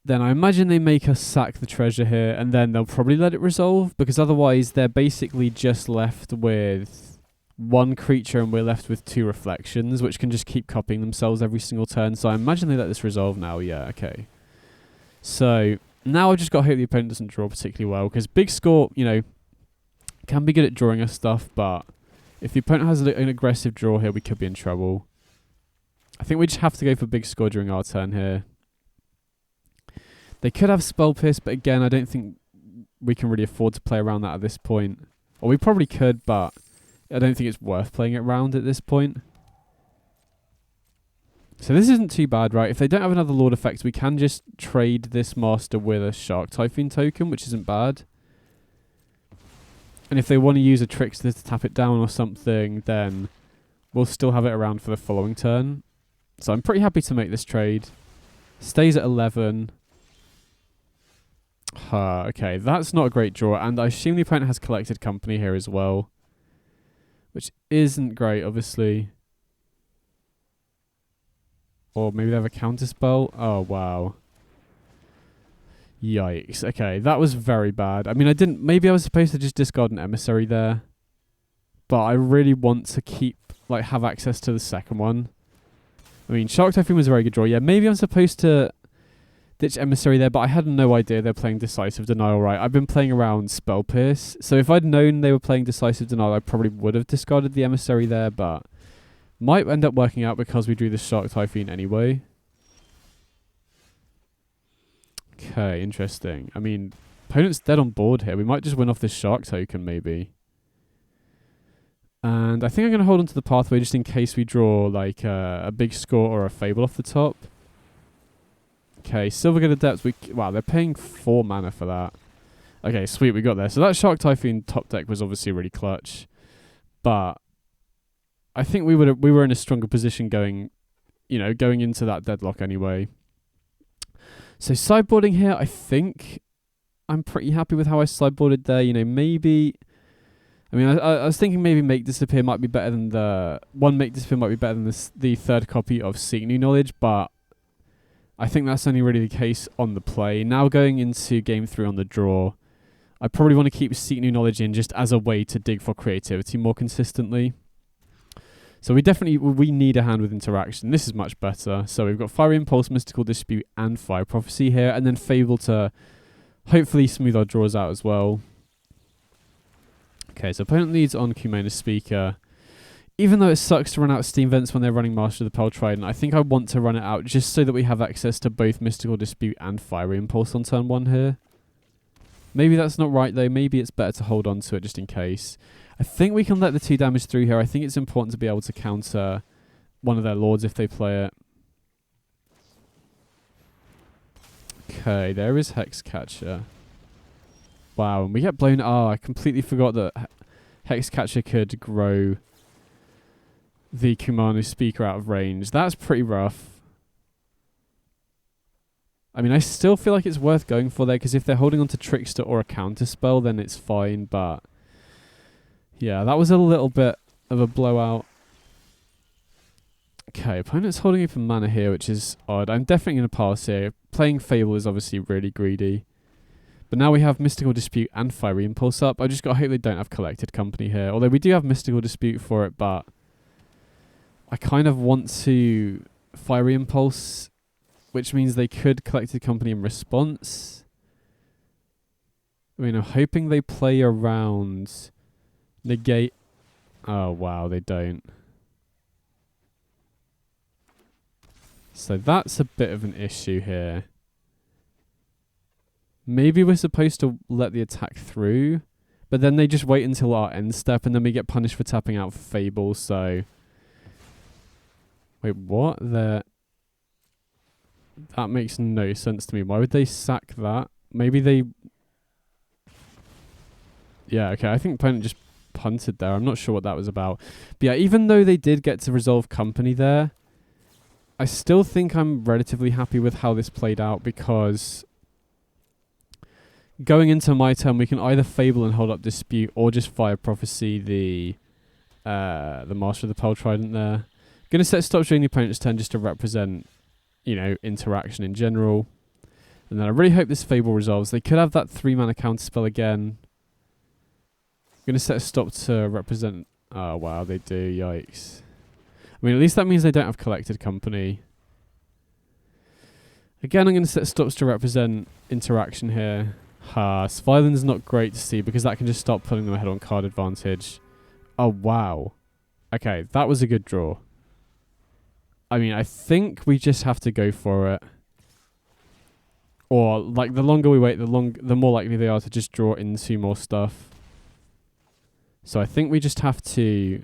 Then I imagine they make us sack the treasure here, and then they'll probably let it resolve, because otherwise they're basically just left with 1 creature and we're left with 2 Reflections, which can just keep copying themselves every single turn. So I imagine they let this resolve now. Yeah, okay. So Now I've just got to hope the opponent doesn't draw particularly well, because big score, you know, can be good at drawing us stuff, but if the opponent has an aggressive draw here, we could be in trouble. I think we just have to go for big score during our turn here. They could have Spell Pierce, but again, I don't think we can really afford to play around that at this point. Or we probably could, but I don't think it's worth playing it around at this point. So this isn't too bad, right? If they don't have another Lord effect, we can just trade this Master with a Shark Typhoon token, which isn't bad. And if they want to use a Trickster to tap it down or something, then we'll still have it around for the following turn. So I'm pretty happy to make this trade. Stays at 11. Okay, that's not a great draw. And I assume the opponent has Collected Company here as well, which isn't great, obviously. Or maybe they have a counterspell. Oh, wow. Yikes. Okay, that was very bad. I mean, maybe I was supposed to just discard an Emissary there. But I really want to have access to the second one. I mean, Shark Typhoon was a very good draw. Yeah, maybe I'm supposed to ditch Emissary there, but I had no idea they're playing Decisive Denial, right? I've been playing around Spell Pierce. So if I'd known they were playing Decisive Denial, I probably would have discarded the Emissary there, but might end up working out because we drew the Shark Typhoon anyway. Okay, interesting. I mean, opponent's dead on board here. We might just win off this Shark token, maybe. And I think I'm going to hold on to the pathway just in case we draw like a big score or a Fable off the top. Okay, Silvergate Adepts. Wow, they're paying 4 mana for that. Okay, sweet, we got there. So that Shark Typhoon top deck was obviously really clutch. But I think we were in a stronger position going into that deadlock anyway. So sideboarding here, I think I'm pretty happy with how I sideboarded there. You know, maybe, I mean, I was thinking maybe Make Disappear might be better than Make Disappear might be better than the third copy of Seek New Knowledge, but I think that's only really the case on the play. Now going into game 3 on the draw, I probably want to keep Seek New Knowledge in just as a way to dig for creativity more consistently. So we need a hand with interaction. This is much better. So we've got Fiery Impulse, Mystical Dispute, and Fire Prophecy here, and then Fable to hopefully smooth our draws out as well. Okay, so opponent leads on Kumena Speaker. Even though it sucks to run out Steam Vents when they're running Master of the Pearl Trident, I think I want to run it out just so that we have access to both Mystical Dispute and Fiery Impulse on turn 1 here. Maybe that's not right though. Maybe it's better to hold on to it just in case. I think we can let the 2 damage through here. I think it's important to be able to counter one of their lords if they play it. Okay, there is Hexcatcher. Wow, and we get blown. Oh, I completely forgot that Hexcatcher could grow the Kumano Speaker out of range. That's pretty rough. I mean, I still feel like it's worth going for there, because if they're holding on to Trickster or a Counterspell, then it's fine, but yeah, that was a little bit of a blowout. Okay, opponent's holding open mana here, which is odd. I'm definitely going to pass here. Playing Fable is obviously really greedy. But now we have Mystical Dispute and Fiery Impulse up. I just got to hope they don't have Collected Company here. Although we do have Mystical Dispute for it, but I kind of want to Fiery Impulse, which means they could Collected Company in response. I mean, I'm hoping they play around negate. Oh, wow, they don't. So that's a bit of an issue here. Maybe we're supposed to let the attack through, but then they just wait until our end step, and then we get punished for tapping out for Fable, so wait, what? That makes no sense to me. Why would they sack that? Maybe they... Yeah, okay, I think opponent just punted there. I'm not sure what that was about. But yeah, even though they did get to resolve company there, I still think I'm relatively happy with how this played out, because going into my turn, we can either Fable and hold up Dispute, or just Fire Prophecy the Master of the Pearl Trident there. Going to set stops during the opponent's turn just to represent, you know, interaction in general. And then I really hope this Fable resolves. They could have that 3 mana counterspell again. Going to set a stop to represent... Oh, wow, they do. Yikes. I mean, at least that means they don't have Collected Company. Again, I'm going to set stops to represent interaction here. Svilen's not great to see because that can just stop putting them ahead on card advantage. Oh, wow. Okay, that was a good draw. I mean, I think we just have to go for it. Or, like, the longer we wait, the more likely they are to just draw into more stuff. So I think we just have to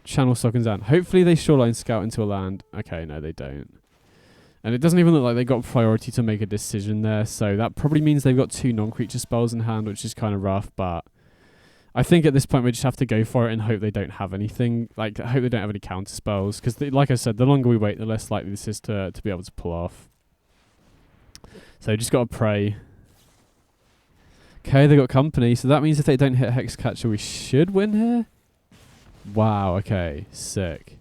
channel Sockens down. Hopefully they Shoreline Scout into a land. Okay, no, they don't. And it doesn't even look like they got priority to make a decision there. So that probably means they've got 2 non-creature spells in hand, which is kind of rough. But I think at this point we just have to go for it and hope they don't have anything. Like, I hope they don't have any counter spells. Because, like I said, the longer we wait, the less likely this is to be able to pull off. So just got to pray. Okay, they got company. So that means if they don't hit Hexcatcher, we should win here. Wow, okay. Sick.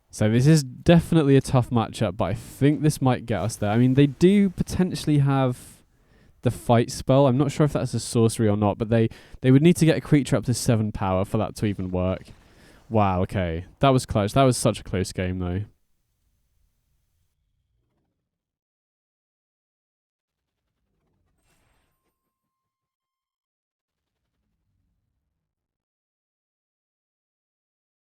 So this is definitely a tough matchup, but I think this might get us there. I mean, they do potentially have the fight spell. I'm not sure if that's a sorcery or not, but they would need to get a creature up to 7 power for that to even work. Wow, okay. That was clutch. That was such a close game, though.